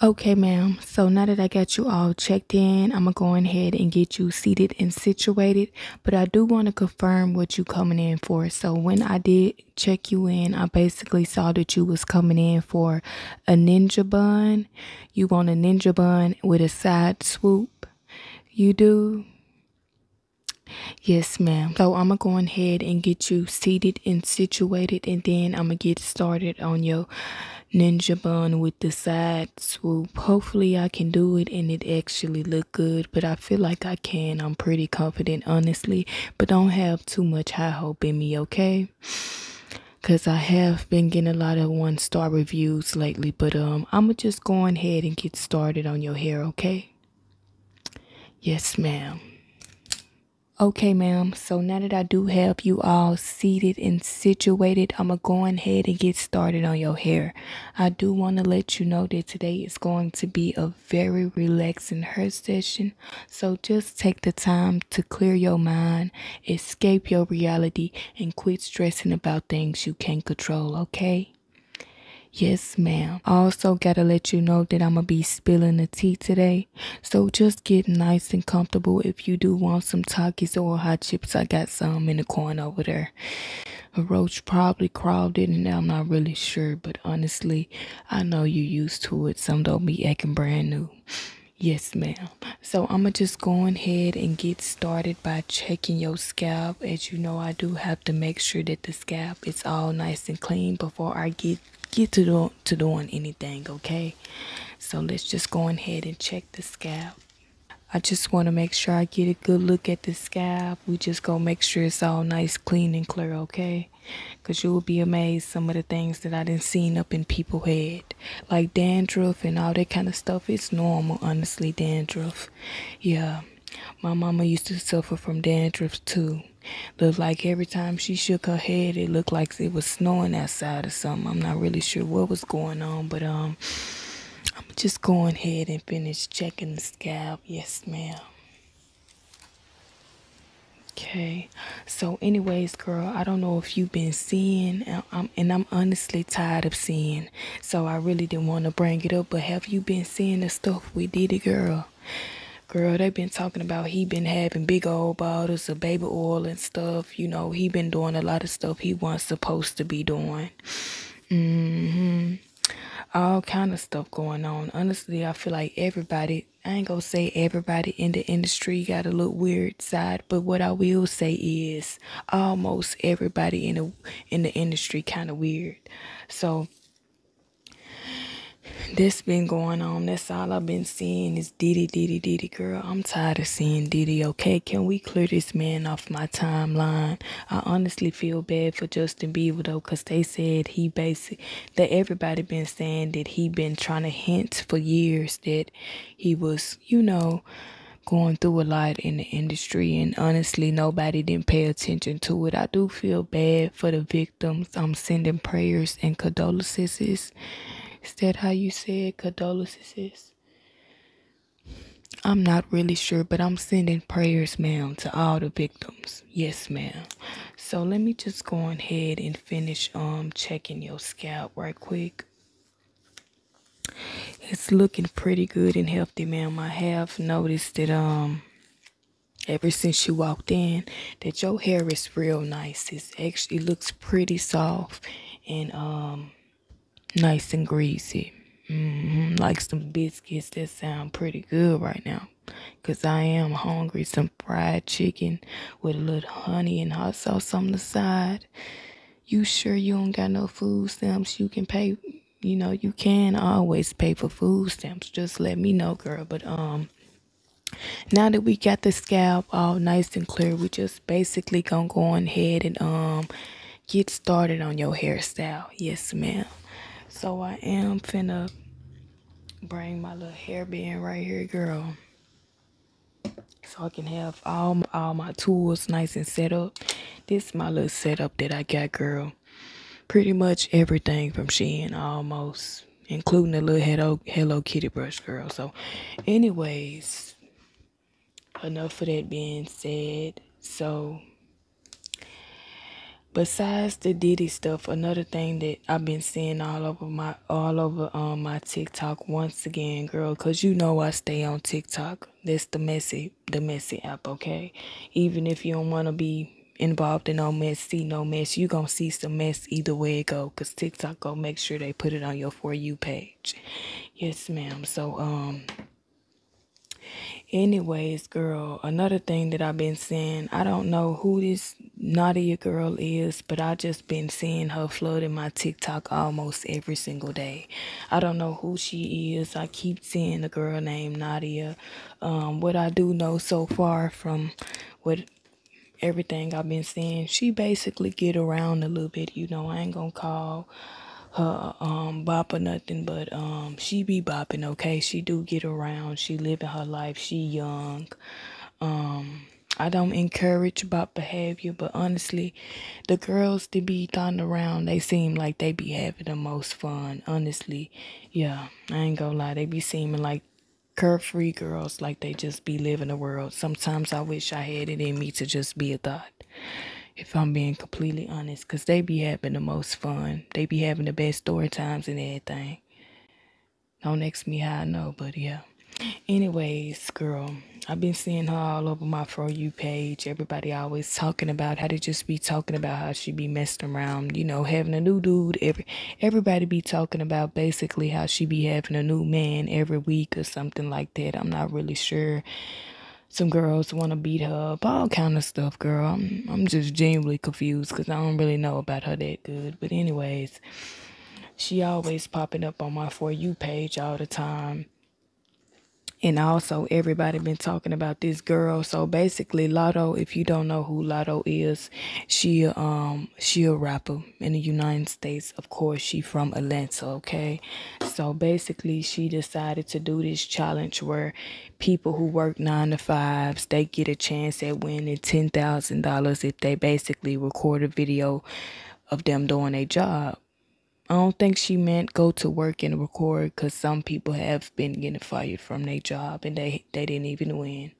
Okay, ma'am. So now that I got you all checked in, I'm going to go ahead and get you seated and situated. But I do want to confirm what you coming in for. So when I did check you in, I basically saw that you was coming in for a ninja bun. You want a ninja bun with a side swoop. You do? Yes, ma'am. So I'm going to go ahead and get you seated and situated. And then I'm going to get started on your ninja bun with the side swoop. Hopefully I can do it and it actually look good, but I feel like I can. I'm pretty confident, honestly, but don't have too much high hope in me, okay? Because I have been getting a lot of 1-star reviews lately, but I'm gonna just go ahead and get started on your hair, okay? Yes, ma'am. Okay, ma'am. So now that I do have you all seated and situated, I'm going to go ahead and get started on your hair. I do want to let you know that today is going to be a very relaxing hair session. So just take the time to clear your mind, escape your reality, and quit stressing about things you can't control, okay? Yes, ma'am. I also gotta let you know that I'm gonna be spilling the tea today. So just get nice and comfortable. If you do want some Takis or hot chips, I got some in the corner over there. A roach probably crawled in and I'm not really sure, but honestly, I know you used to it. Some don't be acting brand new. Yes, ma'am. So I'm gonna just go ahead and get started by checking your scalp. As you know, I do have to make sure that the scalp is all nice and clean before I get to doing anything, okay? So let's just go ahead and check the scalp. I just want to make sure I get a good look at the scalp. We just gonna make sure it's all nice, clean, and clear, okay? Because you will be amazed some of the things that I done seen up in people's head. Like dandruff and all that kind of stuff. It's normal, honestly, dandruff. Yeah, my mama used to suffer from dandruff too. Looked like every time she shook her head, it looked like it was snowing outside or something. I'm not really sure what was going on, but I'm just going ahead and finish checking the scalp. Yes, ma'am. Okay, so anyways, girl, I don't know if you've been seeing, and I'm honestly tired of seeing, so I really didn't want to bring it up, but have you been seeing the stuff we did, girl? Girl, they been talking about he been having big old bottles of baby oil and stuff. You know, he been doing a lot of stuff he wasn't supposed to be doing. All kind of stuff going on. Honestly, I feel like everybody, I ain't gonna say everybody in the industry got a little weird side, but what I will say is almost everybody in the industry kind of weird. So this been going on. That's all I've been seeing is Diddy, Diddy, Diddy. Girl, I'm tired of seeing Diddy, okay? Can we clear this man off my timeline? I honestly feel bad for Justin Bieber, though, because they said that everybody been saying that he been trying to hint for years that he was, going through a lot in the industry, and honestly nobody didn't pay attention to it. I do feel bad for the victims. I'm sending prayers and condolences. Is that how you say it? Condolences? I'm not really sure, but I'm sending prayers, ma'am, to all the victims. Yes, ma'am. So let me just go ahead and finish checking your scalp right quick. It's looking pretty good and healthy, ma'am. I have noticed that ever since you walked in, that your hair is real nice. It actually looks pretty soft and nice and greasy. Like some biscuits that sound pretty good right now. Cause I am hungry. Some fried chicken with a little honey and hot sauce on the side. You sure you don't got no food stamps? You can pay, you can always pay for food stamps. Just let me know, girl. But now that we got the scalp all nice and clear, we just basically gonna go on ahead and get started on your hairstyle. Yes, ma'am. So I am finna bring my little hairband right here, girl, so I can have all my tools nice and set up. This is my little setup that I got, girl. Pretty much everything from Shein, almost, including the little Hello Kitty brush, girl. So, anyways, enough of that being said. So, besides the Diddy stuff, another thing that I've been seeing all over my TikTok once again, girl, cause you know I stay on TikTok. That's the messy app, okay? Even if you don't wanna be involved in no mess, see no mess, you gonna see some mess either way it go, cause TikTok gonna make sure they put it on your For You page. Yes, ma'am. So anyways, girl, another thing that I've been seeing, I don't know who this Nadia girl is, but I just been seeing her flooding my TikTok almost every single day. I don't know who she is. I keep seeing a girl named Nadia. What I do know so far from what everything I've been seeing, she basically get around a little bit. I ain't gonna call her bop or nothing, but she be bopping, okay? She do get around. She living her life. She young. I don't encourage bop behavior, but honestly, the girls that be thrown around, they seem like they be having the most fun. Honestly, yeah, I ain't gonna lie, they be seeming like carefree girls, like they just be living the world. Sometimes I wish I had it in me to just be a thought, if I'm being completely honest, because they be having the most fun. They be having the best story times and everything. Don't ask me how I know, but yeah. Anyways, girl, I've been seeing her all over my For You page. Everybody always talking about how they just be talking about how she be messing around, having a new dude. Everybody be talking about basically how she be having a new man every week or something like that. I'm not really sure. Some girls want to beat her up, all kind of stuff, girl. I'm just genuinely confused because I don't really know about her that good. But anyways, she always popping up on my For You page all the time. And also, everybody been talking about this girl. So basically, Lotto, if you don't know who Lotto is, she a rapper in the United States. Of course, she from Atlanta, okay? So basically, she decided to do this challenge where people who work 9 to 5s, they get a chance at winning $10,000 if they basically record a video of them doing a job. I don't think she meant go to work and record, because some people have been getting fired from their job and they didn't even win.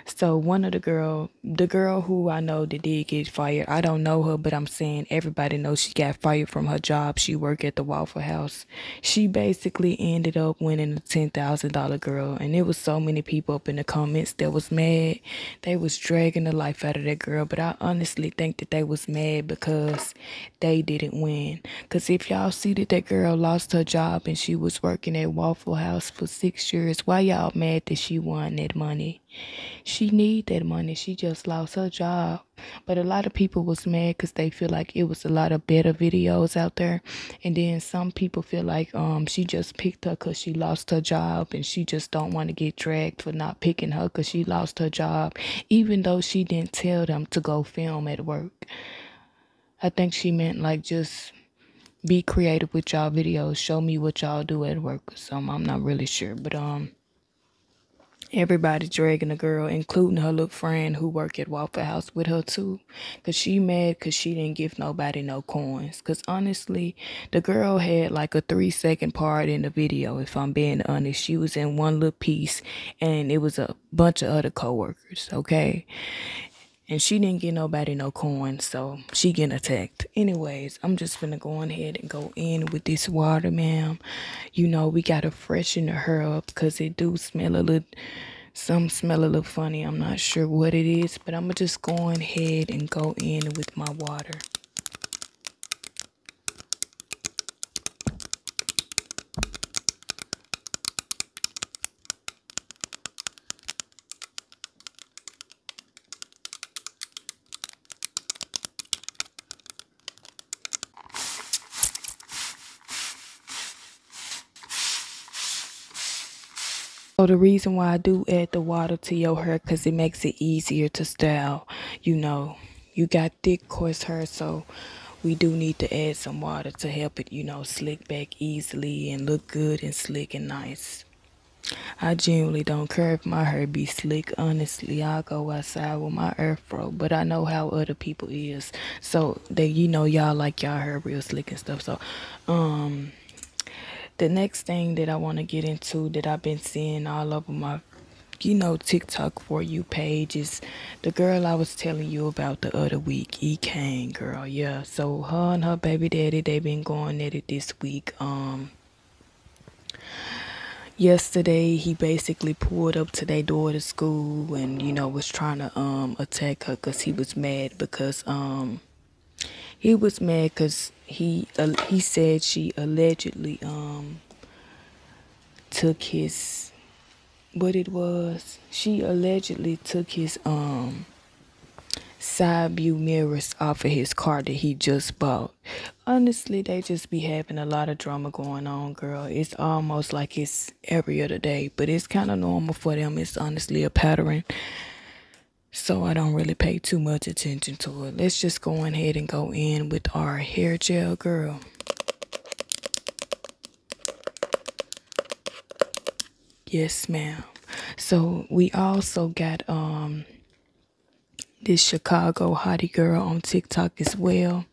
So one of the girl who I know that did get fired, I don't know her, but I'm saying everybody knows she got fired from her job. She worked at the Waffle House. She basically ended up winning the $10,000, girl. And there was so many people up in the comments that was mad. They was dragging the life out of that girl. But I honestly think that they was mad because they didn't win. Because if y'all see that girl lost her job and she was working at Waffle House for 6 years, why y'all mad that she won that money? She need that money. She just lost her job. But a lot of people was mad because they feel like it was a lot of better videos out there. And then some people feel like she just picked her because she lost her job, and she just don't want to get dragged for not picking her because she lost her job, even though she didn't tell them to go film at work. I think she meant like just be creative with y'all videos. Show me what y'all do at work or something. I'm not really sure. But everybody dragging the girl, including her little friend who worked at Waffle House with her too. Because she mad because she didn't give nobody no coins. Because honestly, the girl had like a 3-second part in the video, if I'm being honest. She was in one little piece and it was a bunch of other coworkers, okay? And she didn't get nobody no coins, so she getting attacked. Anyways, I'm just finna go on ahead and go in with this water, ma'am. You know, we gotta freshen her up because it do smell a little, some smell a little funny. I'm not sure what it is, but I'm gonna just go on ahead and go in with my water. So the reason why I do add the water to your hair, because it makes it easier to style. You know, you got thick, coarse hair, so we do need to add some water to help it, you know, slick back easily and look good and slick and nice. I genuinely don't care if my hair be slick. Honestly, I'll go outside with my afro, but I know how other people is. So they, you know, y'all like y'all hair real slick and stuff. So, the next thing that I want to get into that I've been seeing all over my, you know, TikTok for you page is the girl I was telling you about the other week, E Kane girl. Yeah, so her and her baby daddy, they been going at it this week. Yesterday he basically pulled up to their door to school and, you know, was trying to attack her because he was mad because he said she allegedly took his, what it was, she allegedly took his side view mirrors off of his car that he just bought. Honestly, they just be having a lot of drama going on, girl. It's almost like it's every other day, but it's kind of normal for them. It's honestly a pattern, so I don't really pay too much attention to it. Let's just go ahead and go in with our hair gel, girl. Yes, ma'am. So we also got this Chicago hottie girl on TikTok as well.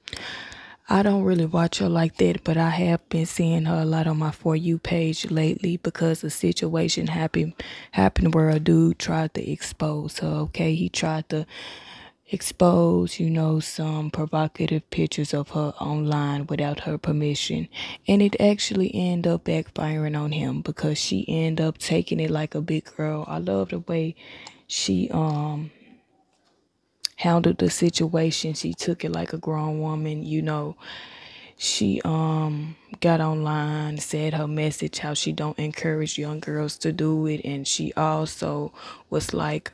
I don't really watch her like that, but I have been seeing her a lot on my For You page lately because a situation happened where a dude tried to expose her, okay? He tried to expose, you know, some provocative pictures of her online without her permission. And it actually ended up backfiring on him because she ended up taking it like a big girl. I love the way she handled the situation. She took it like a grown woman, you know. She got online, said her message, how she don't encourage young girls to do it, and she also was like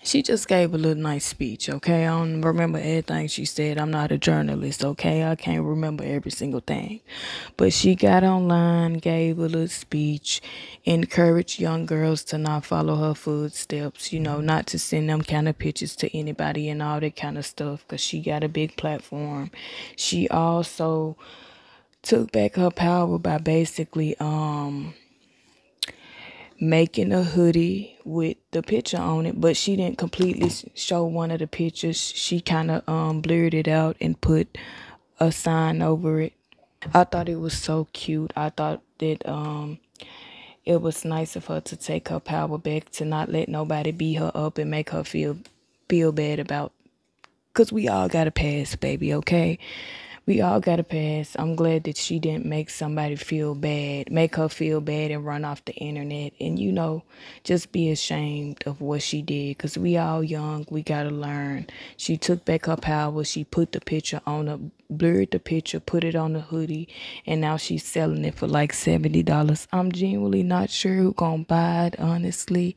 she just gave a little nice speech, okay? I don't remember everything she said. I'm not a journalist, okay? I can't remember every single thing. But she got online, gave a little speech, encouraged young girls to not follow her footsteps, you know, not to send them kind of pictures to anybody and all that kind of stuff because she got a big platform. She also took back her power by basically making a hoodie with the picture on it, but she didn't completely show one of the pictures. She kind of blurred it out and put a sign over it. I thought it was so cute. I thought that it was nice of her to take her power back, to not let nobody beat her up and make her feel bad about, because we all got a past, baby, okay? We all got a past. I'm glad that she didn't make somebody feel bad, make her feel bad and run off the internet and, you know, just be ashamed of what she did, because we all young. We got to learn. She took back her power. She put the picture on a, blurred the picture, put it on the hoodie, and now she's selling it for like $70. I'm genuinely not sure who gonna buy it, honestly.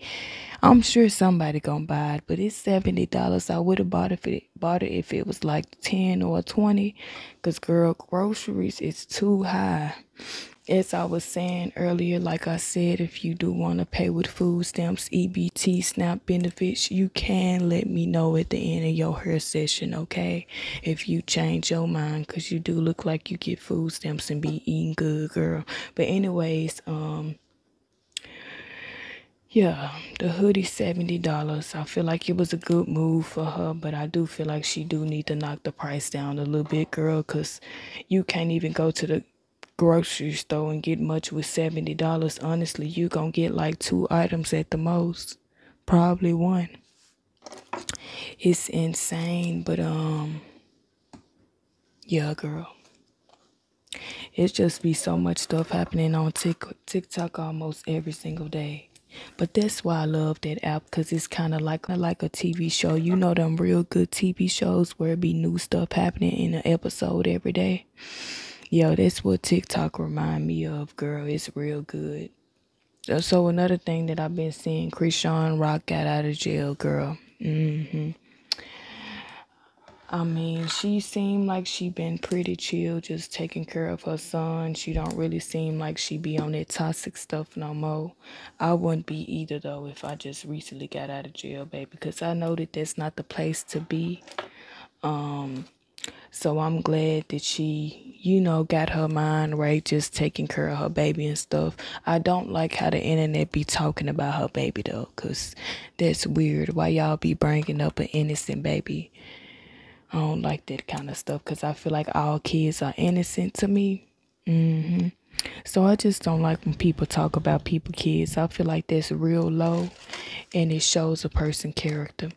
I'm sure somebody gonna buy it, but it's $70. I would have bought it if it was like 10 or 20, because girl, groceries is too high. As I was saying earlier, like I said, if you do want to pay with food stamps, EBT, SNAP benefits, you can let me know at the end of your hair session, okay? If you change your mind, because you do look like you get food stamps and be eating good, girl. But anyways, yeah, the hoodie $70. I feel like it was a good move for her, but I do feel like she do need to knock the price down a little bit, girl, because you can't even go to the grocery store and get much with $70. Honestly, you gonna get like 2 items at the most, probably one. It's insane, but yeah, girl. It's just be so much stuff happening on TikTok almost every single day. But that's why I love that app, because it's kind of like a TV show. You know them real good TV shows where it be new stuff happening in an episode every day? Yeah, that's what TikTok remind me of, girl. It's real good. So another thing that I've been seeing, Krishan Rock got out of jail, girl. I mean, she seemed like she been pretty chill, just taking care of her son. She don't really seem like she be on that toxic stuff no more. I wouldn't be either, though, if I just recently got out of jail, baby, because I know that that's not the place to be. So I'm glad that she, got her mind right, just taking care of her baby and stuff. I don't like how the internet be talking about her baby, though, because that's weird. Why y'all be bringing up an innocent baby? I don't like that kind of stuff, because I feel like all kids are innocent to me. So I just don't like when people talk about kids. I feel like that's real low, and it shows a person's character.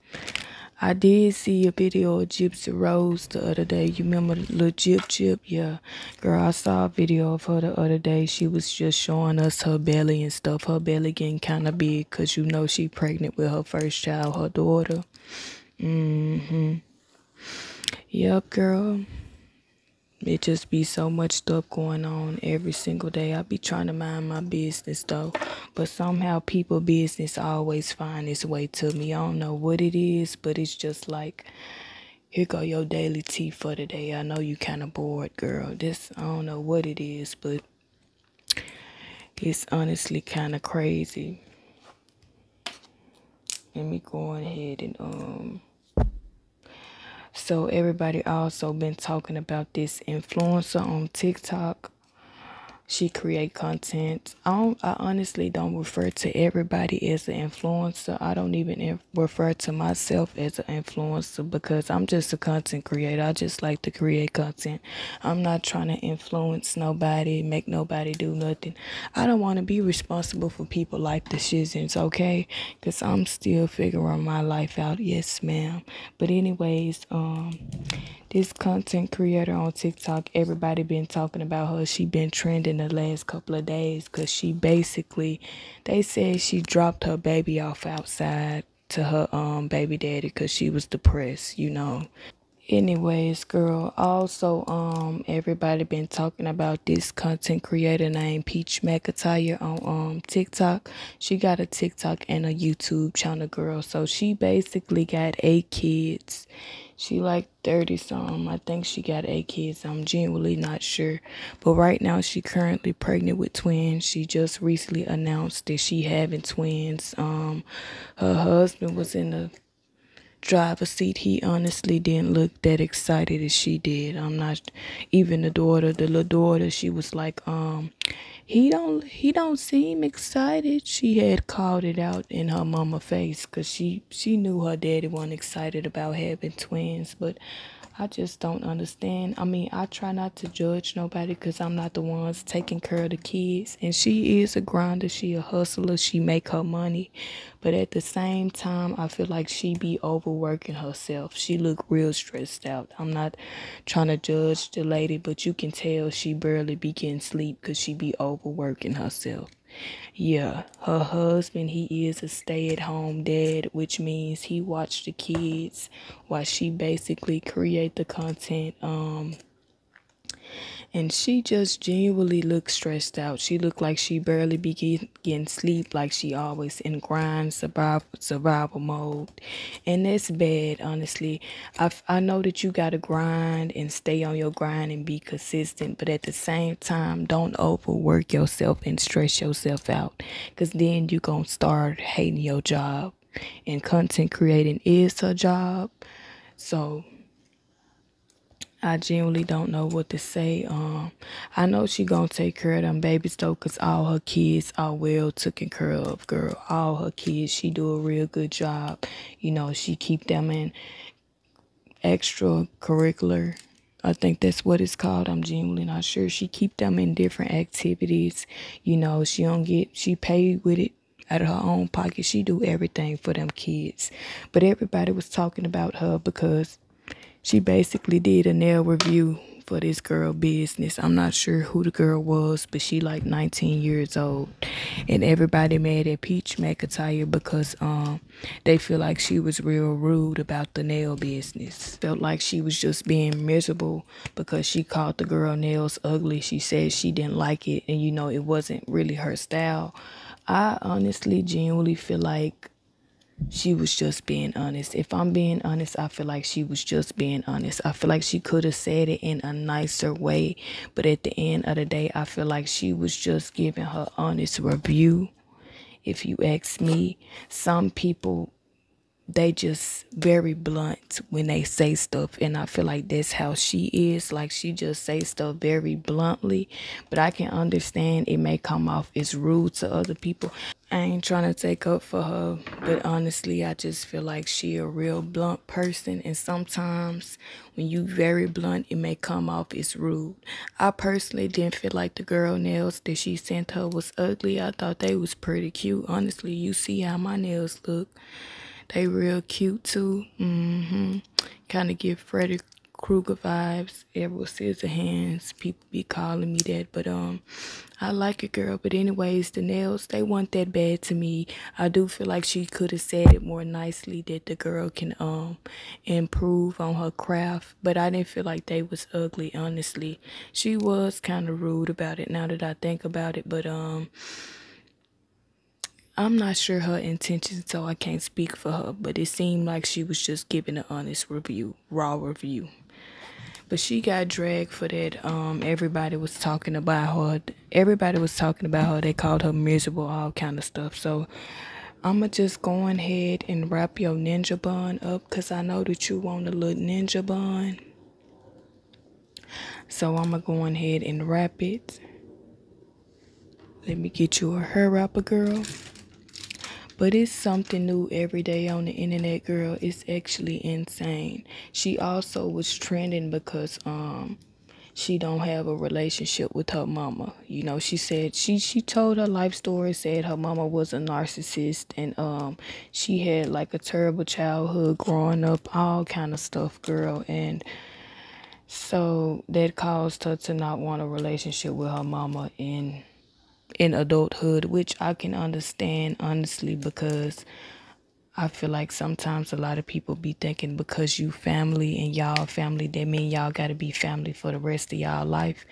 I did see a video of Gypsy Rose the other day. You remember the little Gyp? Yeah. Girl, I saw a video of her the other day. She was just showing us her belly and stuff. Her belly getting kind of big, because she pregnant with her first child, her daughter. Yep, girl. It just be so much stuff going on every single day. I be trying to mind my business, though, but somehow people business always find its way to me. I don't know what it is, but it's just like, here go your daily tea for the day. I know you kind of bored, girl. I don't know what it is, but it's honestly kind of crazy. Let me go ahead and So everybody also been talking about this influencer on TikTok. She create content. I honestly don't refer to everybody as an influencer. I don't even refer to myself as an influencer, because I'm just a content creator. I just like to create content. I'm not trying to influence nobody, make nobody do nothing. I don't want to be responsible for people like the shizzins, okay? Because I'm still figuring my life out. Yes, ma'am. But anyways, this content creator on TikTok, everybody been talking about her. She been trending the last couple of days, because they said she dropped her baby off outside to her baby daddy, because she was depressed. Anyways, girl, also, everybody been talking about this content creator named Peach McIntyre on TikTok. She got a TikTok and a YouTube channel, girl. So she basically got 8 kids. She like 30 something. I think she got 8 kids. I'm genuinely not sure. But right now she currently pregnant with twins. She just recently announced that she having twins. Her husband was in the driver's seat. He honestly didn't look that excited as she did. I'm not even the little daughter, she was like, he don't seem excited. She had called it out in her mama face, because she knew her daddy wasn't excited about having twins. But I just don't understand. I mean, I try not to judge nobody, because I'm not the ones taking care of the kids. And she is a grinder. She a hustler. She make her money. But at the same time, I feel like she be overworking herself. She look real stressed out. I'm not trying to judge the lady, but you can tell she barely be getting sleep, because she be overworking herself. Yeah, her husband, he is a stay-at-home dad, which means he watch the kids while she basically create the content. And she just genuinely looks stressed out. She looked like she barely be getting sleep, like she always in grind, survival mode. And that's bad, honestly. I know that you got to grind and stay on your grind and be consistent. But at the same time, don't overwork yourself and stress yourself out, because then you going to start hating your job. And content creating is her job. So I genuinely don't know what to say. I know she gonna take care of them babies, though, because all her kids are well taken care of, girl. All her kids, she do a real good job. She keep them in extracurricular. I think that's what it's called. I'm genuinely not sure. She keep them in different activities. She paid with it. out of her own pocket. She do everything for them kids. But everybody was talking about her because she basically did a nail review for this girl business. I'm not sure who the girl was, but she like 19 years old. And everybody mad at Peach McIntyre because they feel like she was real rude about the nail business. Felt like she was just being miserable because she called the girl nails ugly. She said she didn't like it, and it wasn't really her style. I honestly genuinely feel like she was just being honest. If I'm being honest, I feel like she was just being honest. I feel like she could have said it in a nicer way, but at the end of the day, I feel like she was just giving her honest review. If you ask me, some people, they just very blunt when they say stuff, and I feel like that's how she is. Like, she just say stuff very bluntly, but I can understand it may come off as rude to other people. I ain't trying to take up for her, but honestly, I just feel like she a real blunt person, and sometimes when you very blunt, it may come off as rude. I personally didn't feel like the girl nails that she sent her was ugly. I thought they was pretty cute. Honestly, you see how my nails look. They real cute too. Kind of give Freddy Krueger vibes. Edward Scissorhands. People be calling me that, but I like it, girl. But anyways, the nails, they weren't that bad to me. I do feel like she could have said it more nicely, that the girl can improve on her craft. But I didn't feel like they was ugly, honestly. She was kind of rude about it now that I think about it, but I'm not sure her intentions, so I can't speak for her, but it seemed like she was just giving an honest review, raw review. But she got dragged for that. Everybody was talking about her. They called her miserable, all kind of stuff. So I'ma just go ahead and wrap your ninja bun up, because I know that you want a little ninja bun. So I'ma go ahead and wrap it. Let me get you a hair wrapper, girl. But it's something new every day on the internet, girl. It's actually insane. She also was trending because she don't have a relationship with her mama. She said she told her life story, said her mama was a narcissist, and she had like a terrible childhood growing up, all kind of stuff, girl. And so that caused her to not want a relationship with her mama in adulthood, which I can understand, honestly, because I feel like sometimes a lot of people be thinking because you family and y'all family, that mean y'all gotta be family for the rest of y'all life.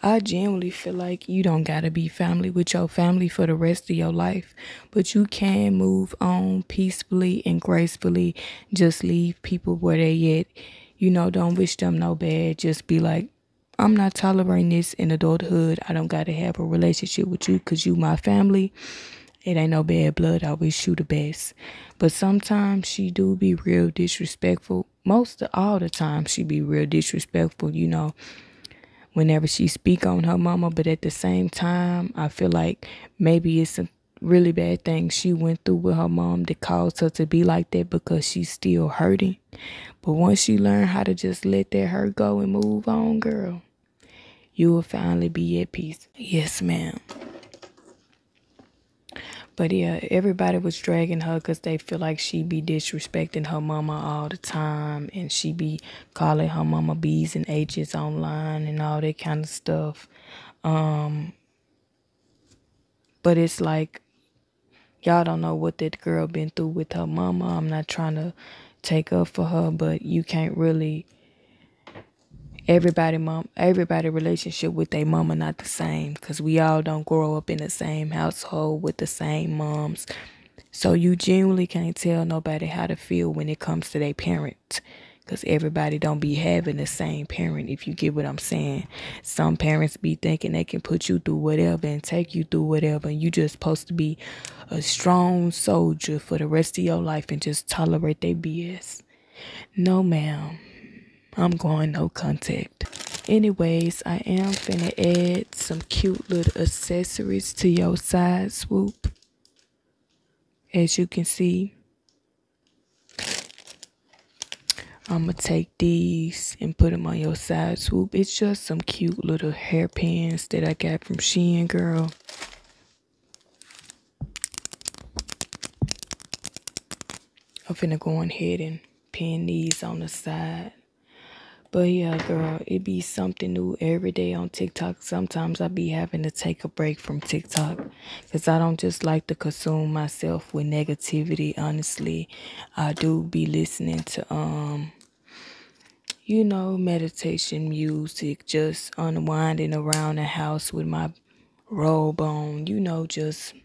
I genuinely feel like you don't gotta be family with your family for the rest of your life, but you can move on peacefully and gracefully. Just leave people where they at. Don't wish them no bad. Just be like, I'm not tolerating this in adulthood. I don't got to have a relationship with you because you my family. It ain't no bad blood. I wish you the best. But sometimes she do be real disrespectful. Most of all the time she be real disrespectful, whenever she speak on her mama. But at the same time, I feel like maybe it's a really bad thing she went through with her mom that caused her to be like that, because she's still hurting. But once she learn how to just let that hurt go and move on, girl, you will finally be at peace. Yes, ma'am. But yeah, everybody was dragging her because they feel like she be disrespecting her mama all the time, and she be calling her mama B's and H's online and all that kind of stuff. But it's like, y'all don't know what that girl been through with her mama. I'm not trying to take up for her, but you can't really, everybody relationship with their mama not the same, because we all don't grow up in the same household with the same moms. So you genuinely can't tell nobody how to feel when it comes to their parent, because everybody don't be having the same parent, if you get what I'm saying. Some parents be thinking they can put you through whatever and take you through whatever, and you just supposed to be a strong soldier for the rest of your life and just tolerate their BS. No, ma'am. I'm going no contact. Anyways, I am finna add some cute little accessories to your side swoop. As you can see, I'm gonna take these and put them on your side swoop. It's just some cute little hairpins that I got from Shein, girl. I'm finna go ahead and pin these on the side. But yeah, girl, it be something new every day on TikTok. Sometimes I be having to take a break from TikTok because I don't just like to consume myself with negativity. Honestly, I do be listening to meditation music, just unwinding around the house with my robe on, just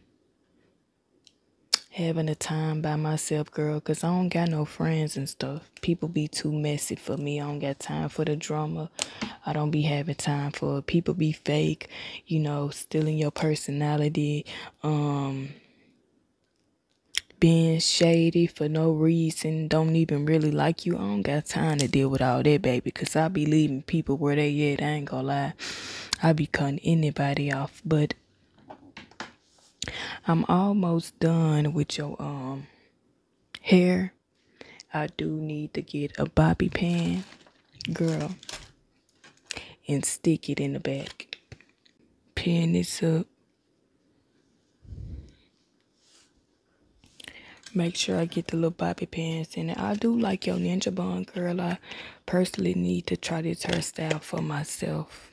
having a time by myself, girl, because I don't got no friends and stuff. People be too messy for me. I don't got time for the drama. I don't be having time for it. People be fake, stealing your personality, being shady for no reason, don't even really like you. I don't got time to deal with all that, baby, because I be leaving people where they at. I ain't gonna lie. I be cutting anybody off, but I'm almost done with your hair. I do need to get a bobby pin, girl, and stick it in the back. Pin this up. Make sure I get the little bobby pins in it. I do like your ninja bun, girl. I personally need to try this hairstyle for myself.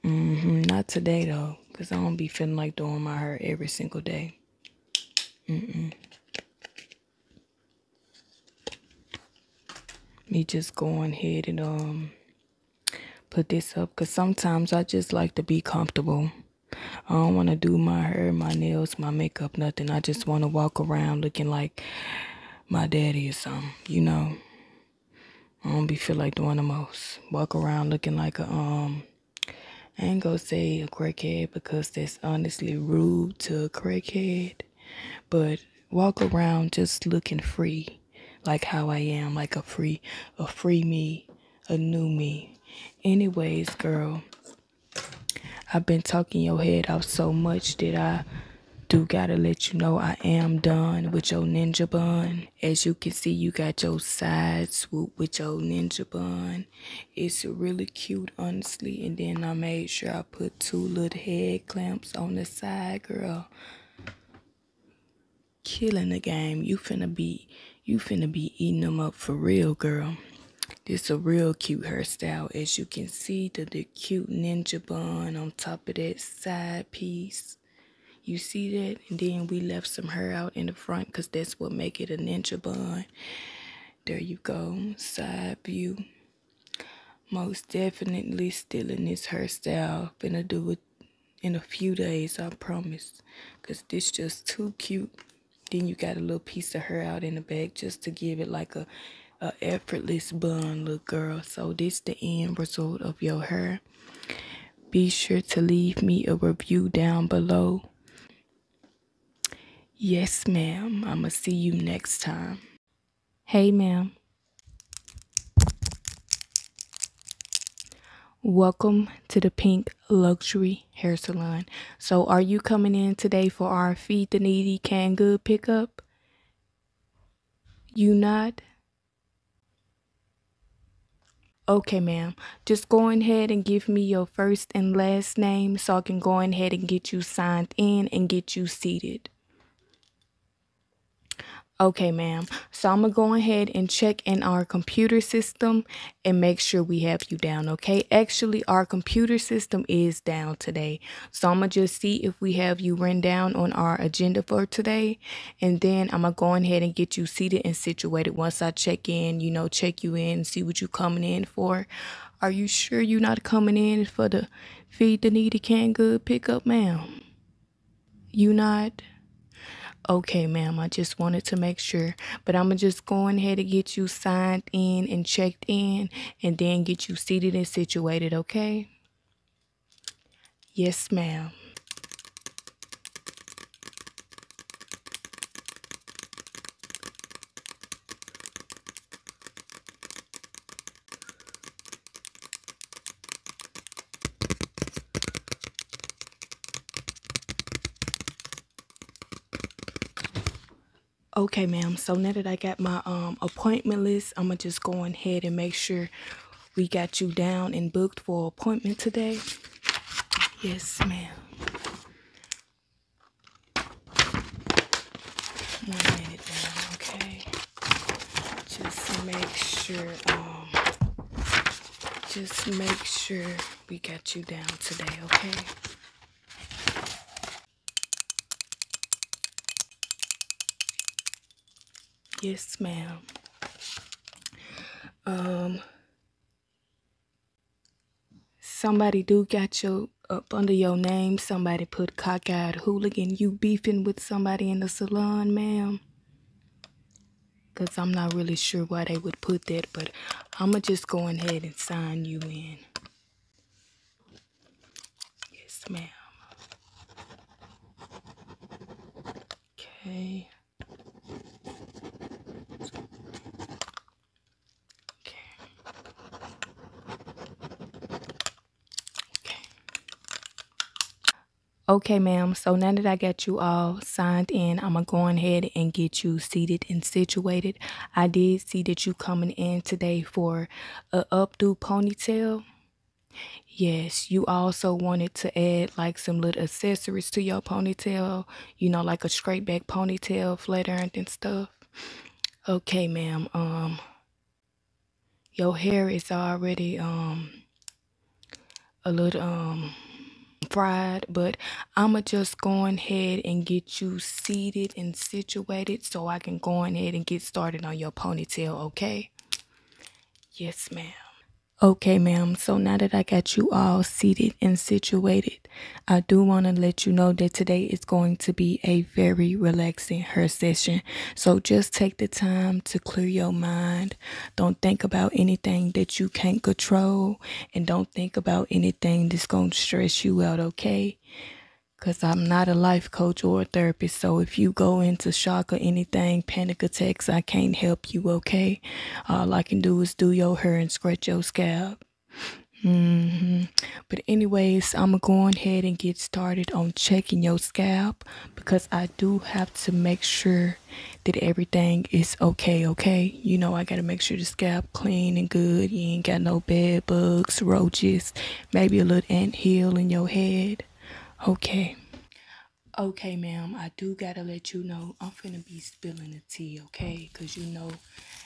Not today, though, because I don't be feeling like doing my hair every single day. Me just going ahead and put this up, because sometimes I just like to be comfortable. I don't want to do my hair, my nails, my makeup, nothing. I just want to walk around looking like my daddy or something, I don't be feel like doing the most. Walk around looking like I ain't gonna say a crackhead because that's honestly rude to a crackhead. But walk around just looking free, like how I am, like a free me, a new me. Anyways, girl, I've been talking your head off so much that I do gotta let you know I am done with your ninja bun. As you can see, you got your side swoop with your ninja bun. It's really cute, honestly. And then I made sure I put 2 little head clamps on the side, girl. Killing the game. You finna be eating them up for real, girl. This a real cute hairstyle. As you can see, the cute ninja bun on top of that side piece. You see that? And then we left some hair out in the front because that's what make it a ninja bun. There you go. Side view. Most definitely still in this hairstyle. Finna do it in a few days, I promise. Because this just too cute. Then you got a little piece of hair out in the back just to give it like a effortless bun, little girl. So this the end result of your hair. Be sure to leave me a review down below. Yes, ma'am. I'ma see you next time. Hey, ma'am. Welcome to the Pink Luxury Hair Salon. So are you coming in today for our Feed the Needy Canned Good pickup? You not? Okay, ma'am. Just go ahead and give me your first and last name so I can go ahead and get you signed in and get you seated. Okay, ma'am. So I'm going to go ahead and check in our computer system and make sure we have you down, okay? Actually, our computer system is down today. So I'm going to just see if we have you written down on our agenda for today. And then I'm going to go ahead and get you seated and situated once I check in, check you in and see what you're coming in for. Are you sure you're not coming in for the Feed the Needy Canned Good pickup, ma'am? You not? Okay, ma'am, I just wanted to make sure. But I'm going to just go ahead and get you signed in and checked in and then get you seated and situated, okay? Yes, ma'am. Okay, ma'am. So now that I got my appointment list, I'm going to just go ahead and make sure we got you down and booked for appointment today. Yes, ma'am. 1 minute, ma'am. Okay. make sure, just make sure we got you down today, okay? Yes, ma'am. Somebody do got you up under your name. Somebody put cockeyed hooligan. You beefing with somebody in the salon, ma'am? Because I'm not really sure why they would put that, but I'm going to just go ahead and sign you in. Yes, ma'am. Okay. Okay, ma'am. So now that I got you all signed in, I'm going to go ahead and get you seated and situated. I did see that you coming in today for a updo ponytail. Yes, you also wanted to add like some little accessories to your ponytail, you know, like a straight back ponytail, flat ironed and stuff. Okay, ma'am. Your hair is already a little fried, but I'ma just go ahead and get you seated and situated so I can go ahead and get started on your ponytail, okay? Yes, ma'am. Okay, ma'am. So now that I got you all seated and situated, I do want to let you know that today is going to be a very relaxing hair session. So just take the time to clear your mind. Don't think about anything that you can't control, and don't think about anything that's going to stress you out, okay? Because I'm not a life coach or a therapist, so if you go into shock or anything, panic attacks, I can't help you, okay? All I can do is do your hair and scratch your scalp. But anyways, I'm going to go ahead and get started on checking your scalp because I do have to make sure that everything is okay? You know, I got to make sure the scalp clean and good. You ain't got no bed bugs, roaches, maybe a little ant hill in your head. Okay. Okay, ma'am, I do gotta let you know I'm finna be spilling the tea, okay? Because you know,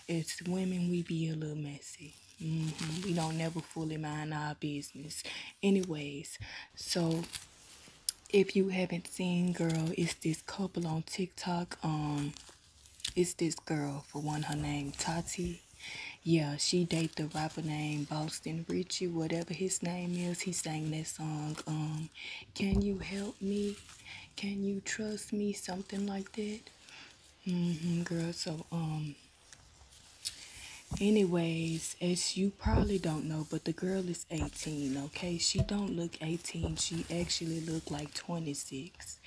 as women, we be a little messy. We don't never fully mind our business. Anyways, so if you haven't seen, girl, it's this couple on TikTok. It's this girl, for one, her name Tati. Yeah, she date the rapper named Boston Richie, whatever his name is. He sang that song, Can You Help Me? Can You Trust Me? Something like that. Girl, so, anyways, as you probably don't know, but the girl is 18, okay? She don't look 18. She actually look like 26.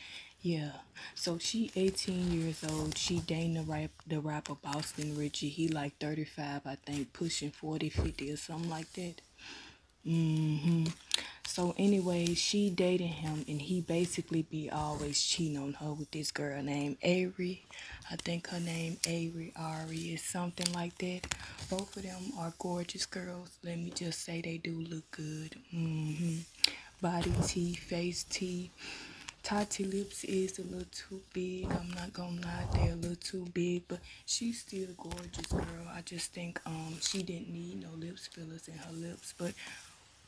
Yeah, so she 18 years old. She dating the rapper Boston Richie. He like 35, I think, pushing 40, 50 or something like that. So anyway, she dated him and he basically be always cheating on her with this girl named Avery. I think her name Ari is something like that. Both of them are gorgeous girls. Let me just say they do look good. Body T, face T. Tati lips is a little too big. I'm not gonna lie, they're a little too big, but she's still gorgeous, girl. I just think she didn't need no lips fillers in her lips, but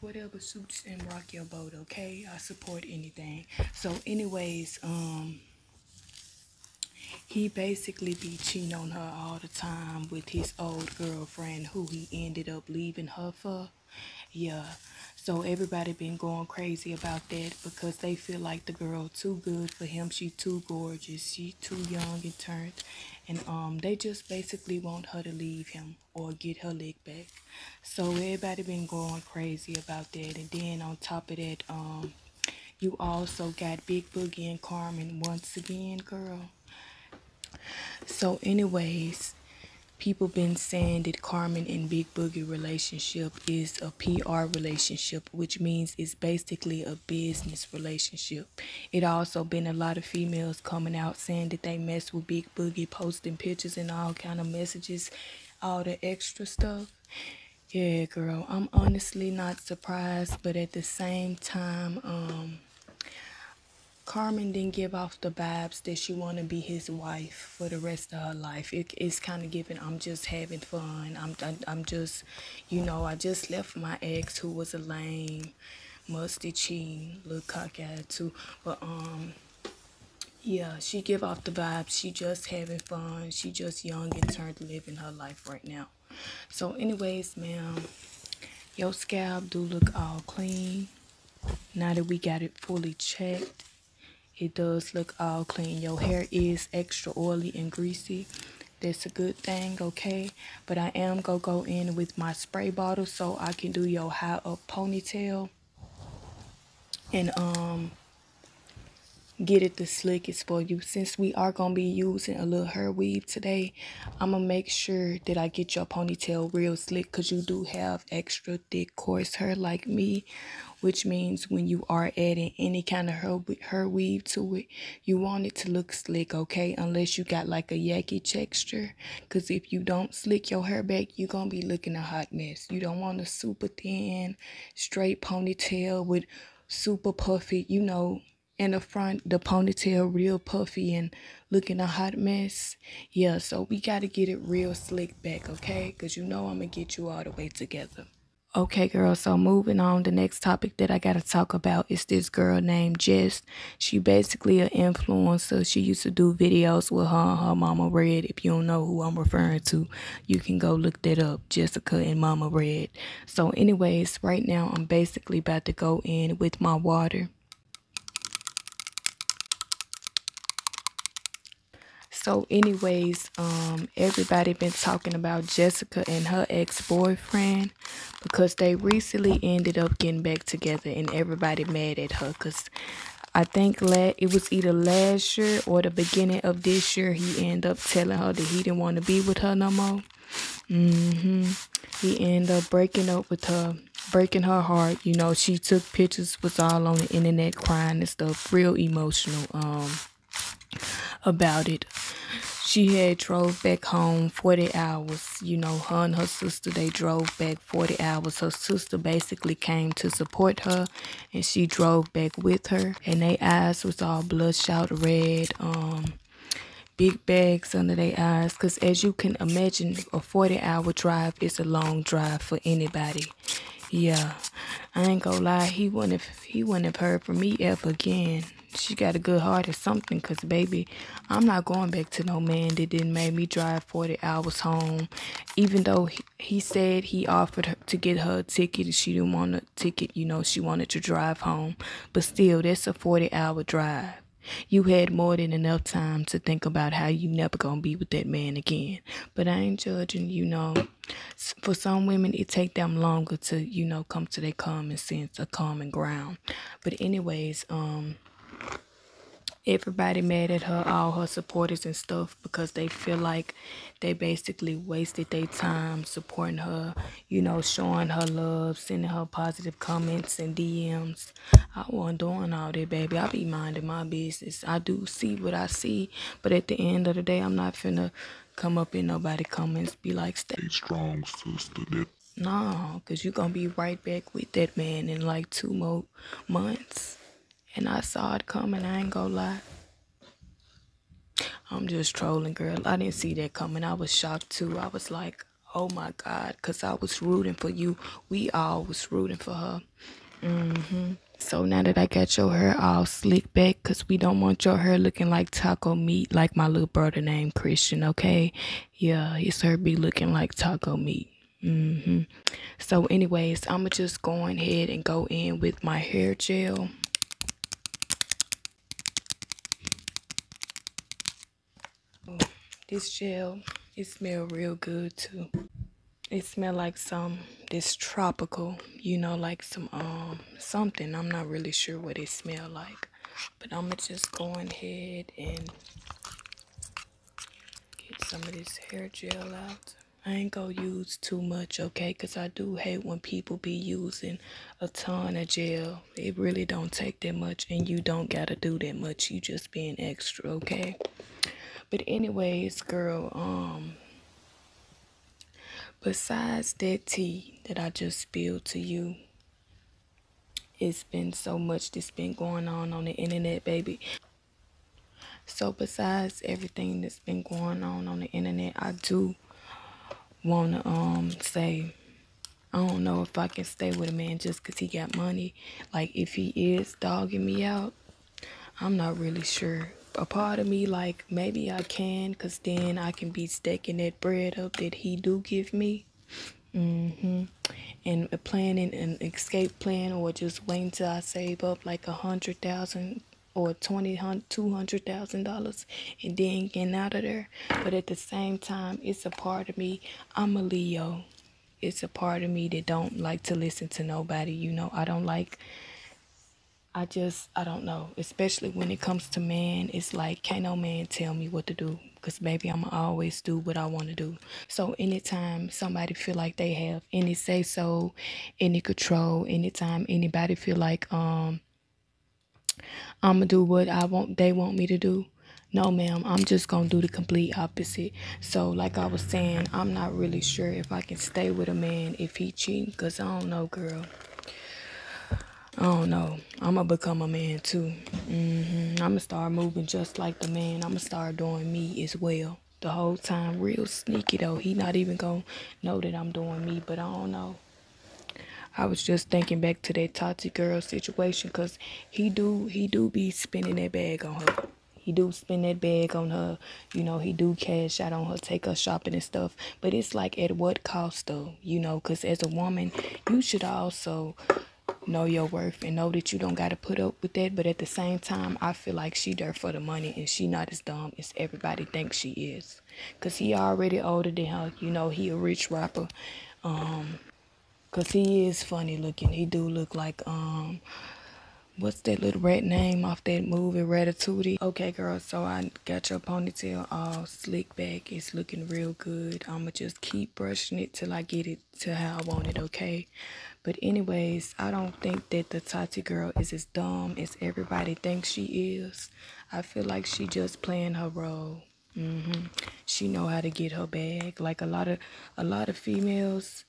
whatever suits and rock your boat, okay? I support anything. So anyways, he basically be cheating on her all the time with his old girlfriend who he ended up leaving her for. Yeah. So everybody been going crazy about that because they feel like the girl too good for him. She too gorgeous. She too young and turned. And they just basically want her to leave him or get her leg back. So everybody been going crazy about that. And then on top of that, you also got Big Boogie and Carmen once again, girl. So anyways, people been saying that Carmen and Big Boogie relationship is a PR relationship, which means it's basically a business relationship. It also been a lot of females coming out saying that they mess with Big Boogie, posting pictures and all kind of messages, all the extra stuff. Yeah, girl, I'm honestly not surprised, but at the same time, Carmen didn't give off the vibes that she want to be his wife for the rest of her life. It's kind of giving, I'm just having fun. I'm just, I just left my ex who was a lame, musty, cheating, little cock attitude. But yeah, she give off the vibes. She just having fun. She just young and turned to living her life right now. So anyways, ma'am, your scalp do look all clean. Now that we got it fully checked, it does look all clean. Your hair is extra oily and greasy. That's a good thing, okay? But I am gonna go in with my spray bottle so I can do your high up ponytail and get it the slickest for you. Since we are gonna be using a little hair weave today, I'm gonna make sure that I get your ponytail real slick, because you do have extra thick coarse hair like me, which means when you are adding any kind of hair weave to it, you want it to look slick, okay? Unless you got like a yucky texture, because if you don't slick your hair back, you're gonna be looking a hot mess. You don't want a super thin straight ponytail with super puffy, in the front, the ponytail real puffy and looking a hot mess. Yeah, so we got to get it real slick back, okay? Because I'm going to get you all the way together. Okay, girl, so moving on, the next topic that I got to talk about is this girl named Jess. She basically an influencer. She used to do videos with her and her Mama Red. If you don't know who I'm referring to, you can go look that up, Jessica and Mama Red. So anyways, right now I'm basically about to go in with my water. So anyways, everybody been talking about Jessica and her ex-boyfriend because they recently ended up getting back together, and everybody mad at her because I think it was either last year or the beginning of this year he ended up telling her that he didn't want to be with her no more. He ended up breaking up with her, breaking her heart. She took pictures, was all on the internet crying and stuff, real emotional about it. She had drove back home 40 hours. Her and her sister, they drove back 40 hours. Her sister basically came to support her, and she drove back with her. And their eyes was all bloodshot red, big bags under their eyes. Because as you can imagine, a 40-hour drive is a long drive for anybody. Yeah, I ain't gonna lie, he wouldn't have heard from me ever again. She got a good heart or something, because, baby, I'm not going back to no man that didn't make me drive 40 hours home. Even though he said he offered her to get her a ticket and she didn't want a ticket, she wanted to drive home. But still, that's a 40-hour drive. You had more than enough time to think about how you never gonna be with that man again. But I ain't judging, For some women, it take them longer to, come to their common sense, a common ground. But anyways, everybody mad at her, all her supporters and stuff, because they feel like they basically wasted their time supporting her, showing her love, sending her positive comments and DMs. I wasn't doing all that, baby. I be minding my business. I do see what I see, but at the end of the day, I'm not finna come up in nobody comments be like, stay strong, sister. no, because you're gonna be right back with that man in like 2 more months. And I saw it coming, I ain't gonna lie. I'm just trolling, girl. I didn't see that coming. I was shocked too. I was like, oh my God, because I was rooting for you. We all was rooting for her. So now that I got your hair all slick back, because we don't want your hair looking like taco meat, like my little brother named Christian, okay? Yeah, his hair be looking like taco meat. So anyways, I'm just going ahead and go in with my hair gel. This gel, it smell real good too. It smell like this tropical, like some something. I'm not really sure what it smell like, but I'm just going ahead and get some of this hair gel out. I ain't gonna use too much, okay? Because I do hate when people be using a ton of gel. It really don't take that much, and you don't gotta do that much. You just being extra, okay? But anyways, girl, besides that tea that I just spilled to you, It's been so much that's been going on the internet, baby. So besides everything that's been going on the internet, I do want to say I don't know if I can stay with a man just because he got money. Like, if he is dogging me out, I'm not really sure. A part of me, like, maybe I can, because then I can be stacking that bread up that he do give me. And planning an escape plan, or just waiting till I save up like 100,000 or $200,000 and then getting out of there. But at the same time, it's a part of me. I'm a Leo. It's a part of me that don't like to listen to nobody. You know, I don't like. I don't know. Especially when it comes to man, it's like, can't no man tell me what to do. Because baby, I'ma always do what I want to do. So anytime somebody feel like they have any say so, any control, anytime anybody feel like I'ma do what I want, they want me to do. No, ma'am, I'm just gonna do the complete opposite. So, like I was saying, I'm not really sure if I can stay with a man if he cheating, cause I don't know, girl. I don't know. I'ma become a man too. I'ma start moving just like the man. I'ma start doing me as well. The whole time, real sneaky though. He not even gonna know that I'm doing me, but I don't know. I was just thinking back to that toxic girl situation, cause he do be spending that bag on her. He do spend that bag on her. You know, he do cash out on her, take her shopping and stuff. But it's like, at what cost though? You know, cause as a woman, you should also know your worth and know that you don't got to put up with that. But at the same time, I feel like she there for the money, and she not as dumb as everybody thinks she is, cause he already older than her. You know, he a rich rapper. Cause he is funny looking. He do look like what's that little rat name off that movie, Ratatouille? Okay, girl, so I got your ponytail all slick back. It's looking real good. I'ma just keep brushing it till I get it to how I want it, okay? But anyways, I don't think that the Tati girl is as dumb as everybody thinks she is. I feel like she just playing her role. She know how to get her bag. Like a lot of females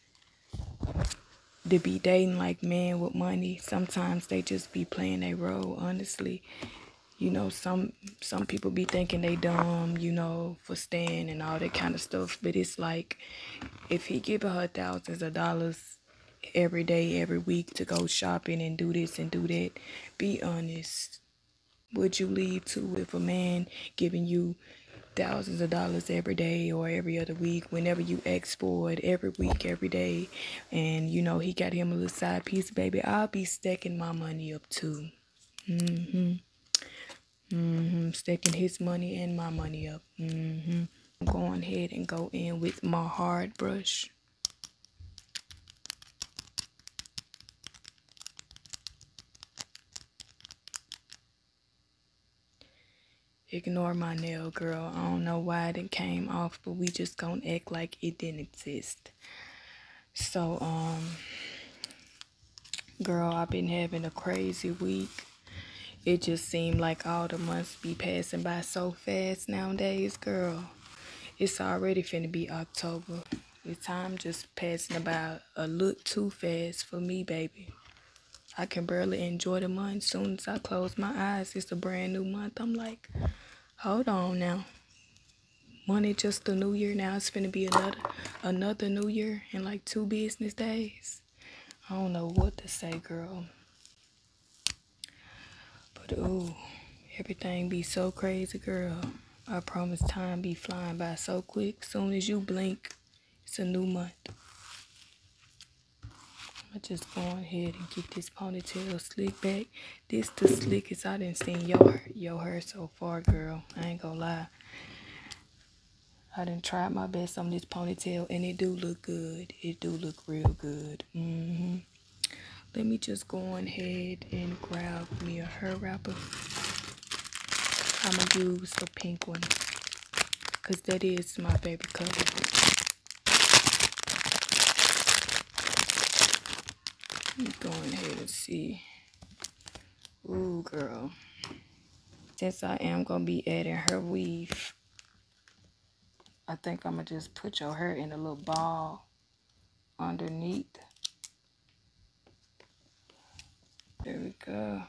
to be dating like men with money, sometimes they just be playing their role, honestly. You know, some people be thinking they dumb, you know, for staying and all that kind of stuff. But it's like, if he giving her thousands of dollars every day, every week to go shopping and do this and do that, be honest. Would you leave too if a man giving you thousands of dollars every day or every other week, whenever you ask for it, every week, every day, and you know he got him a little side piece, baby? I'll be stacking my money up too. Stacking his money and my money up. I'm going ahead and go in with my hard brush. Ignore my nail, girl. I don't know why it came off, but we just gonna act like it didn't exist. So, girl, I've been having a crazy week. It just seemed like all the months be passing by so fast nowadays, girl. It's already finna be October. The time just passing about a little too fast for me, baby. I can barely enjoy the month. Soon as I close my eyes, it's a brand new month. I'm like, hold on now. Money just a new year now. It's finna be another new year in like 2 business days. I don't know what to say, girl. But ooh, everything be so crazy, girl. I promise time be flying by so quick. Soon as you blink, it's a new month. I just go ahead and get this ponytail slick back. This the slickest I done seen your hair so far, girl. I ain't gonna lie. I done tried my best on this ponytail, and it do look good. It do look real good. Let me just go on ahead and grab me a hair wrapper. I'ma use the pink one, cause that is my favorite color. Let me go on ahead and see. Ooh, girl. Since I am gonna be adding her weave, I think I'ma just put your hair in a little ball underneath. There we go.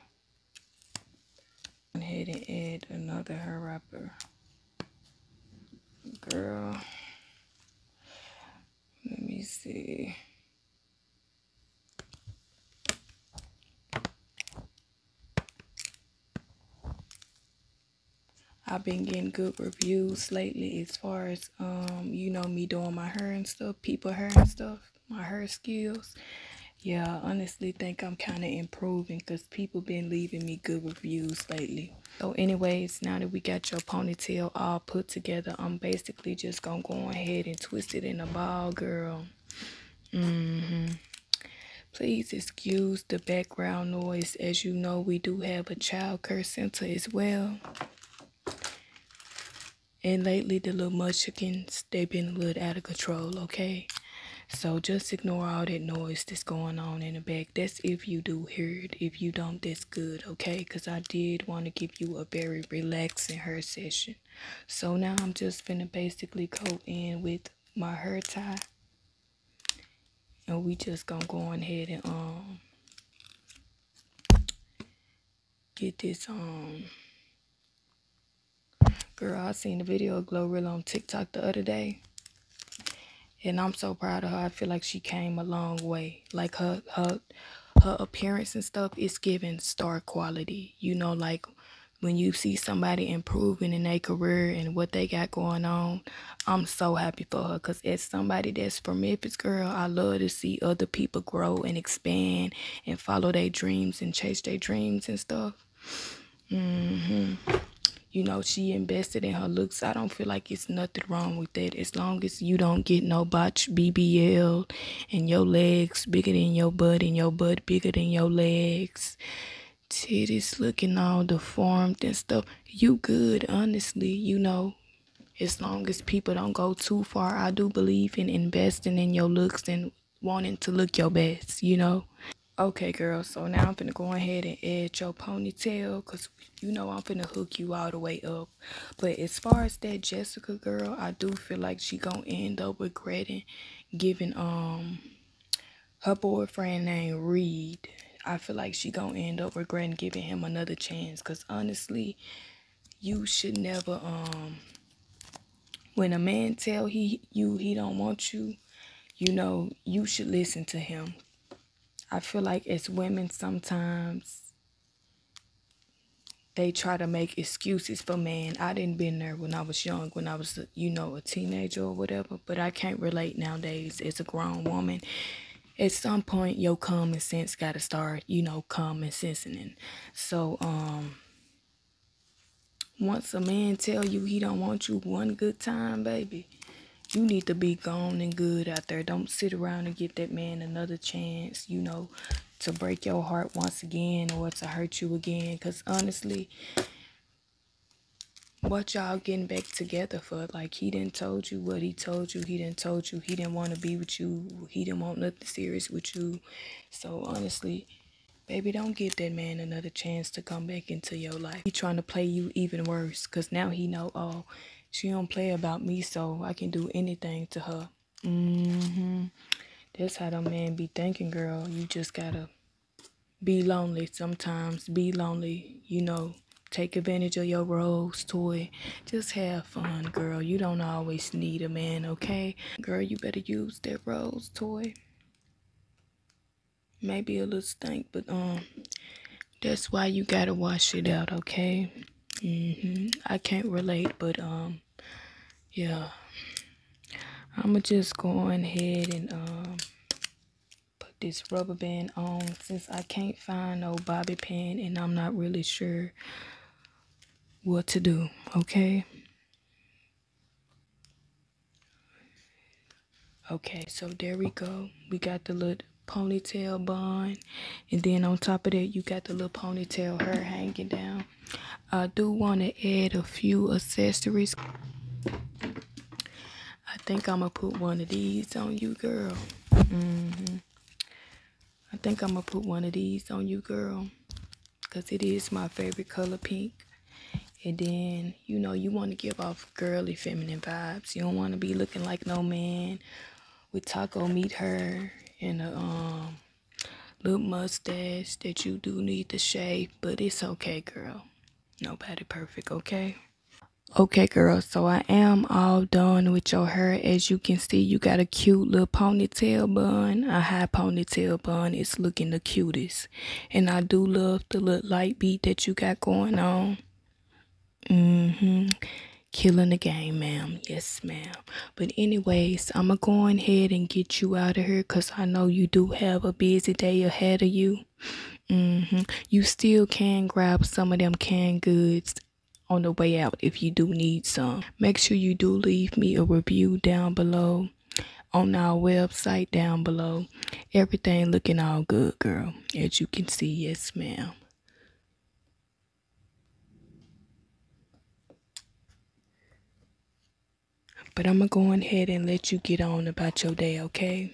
Go ahead and add another hair wrapper. Girl, let me see. I've been getting good reviews lately as far as you know, me doing my hair and stuff, people hair and stuff, my hair skills. Yeah, I honestly think I'm kind of improving because people been leaving me good reviews lately. So anyways, now that we got your ponytail all put together, I'm basically just gonna go ahead and twist it in a ball, girl. Please excuse the background noise. As you know, we do have a child care center as well. And lately, the little munchkins, they've been a little out of control, okay? So just ignore all that noise that's going on in the back. That's if you do hear it. If you don't, that's good, okay? Because I did want to give you a very relaxing hair session. So now I'm just finna basically go in with my hair tie. And we just gonna go on ahead and get this girl, I seen the video of Glorilla on TikTok the other day. And I'm so proud of her. I feel like she came a long way. Like her appearance and stuff is giving star quality. You know, like when you see somebody improving in their career and what they got going on, I'm so happy for her. Because as somebody that's from Memphis, girl, I love to see other people grow and expand and follow their dreams and chase their dreams and stuff. You know, she invested in her looks. I don't feel like it's nothing wrong with that. As long as you don't get no botch BBL and your legs bigger than your butt and your butt bigger than your legs. Titties looking all deformed and stuff. You good, honestly, you know. As long as people don't go too far, I do believe in investing in your looks and wanting to look your best, you know. Okay, girl, so now I'm finna go ahead and add your ponytail because you know I'm finna hook you all the way up. But as far as that Jessica girl, I do feel like she gonna end up regretting giving her boyfriend named Reed. I feel like she gonna end up regretting giving him another chance because honestly, you should never when a man tell you he don't want you, you know, you should listen to him. I feel like as women sometimes they try to make excuses for men. I didn't been there when I was young, when I was, you know, a teenager or whatever, but I can't relate nowadays as a grown woman. At some point, your common sense got to start, you know, common sensing. So, once a man tell you he don't want you one good time, baby, you need to be gone and good out there. Don't sit around and give that man another chance, you know, to break your heart once again or to hurt you again. Because honestly, what y'all getting back together for? Like, he didn't told you what he told you. He didn't told you he didn't want to be with you. He didn't want nothing serious with you. So honestly, baby, don't give that man another chance to come back into your life. He trying to play you even worse. Because now he know, oh, she don't play about me, so I can do anything to her. That's how the man be thinking, girl. You just gotta be lonely sometimes. Be lonely, you know. Take advantage of your rose toy. Just have fun, girl. You don't always need a man, okay? Girl, you better use that rose toy. Maybe a little stink, but that's why you gotta wash it out, okay? I can't relate, but yeah. I'ma just go ahead and put this rubber band on since I can't find no bobby pin and I'm not really sure what to do, okay? Okay, so there we go. We got the little ponytail bun, and then on top of that, you got the little ponytail hair hanging down. I do want to add a few accessories. I think I'm gonna put one of these on you, girl. I think I'm gonna put one of these on you, girl, because it is my favorite color, pink. And then, you know, you want to give off girly feminine vibes. You don't want to be looking like no man with taco meat hair and a little mustache that you do need to shave, but it's okay, girl. Nobody perfect, okay? Okay, girl, so I am all done with your hair. As you can see, you got a cute little ponytail bun. A high ponytail bun is looking the cutest. And I do love the little light beat that you got going on. Killing the game, ma'am. Yes, ma'am. But anyways, I'ma go ahead and get you out of here because I know you do have a busy day ahead of you. You still can grab some of them canned goods on the way out if you do need some. Make sure you do leave me a review down below on our website down below. Everything looking all good, girl. As you can see, yes, ma'am. But I'm going to go ahead and let you get on about your day, okay?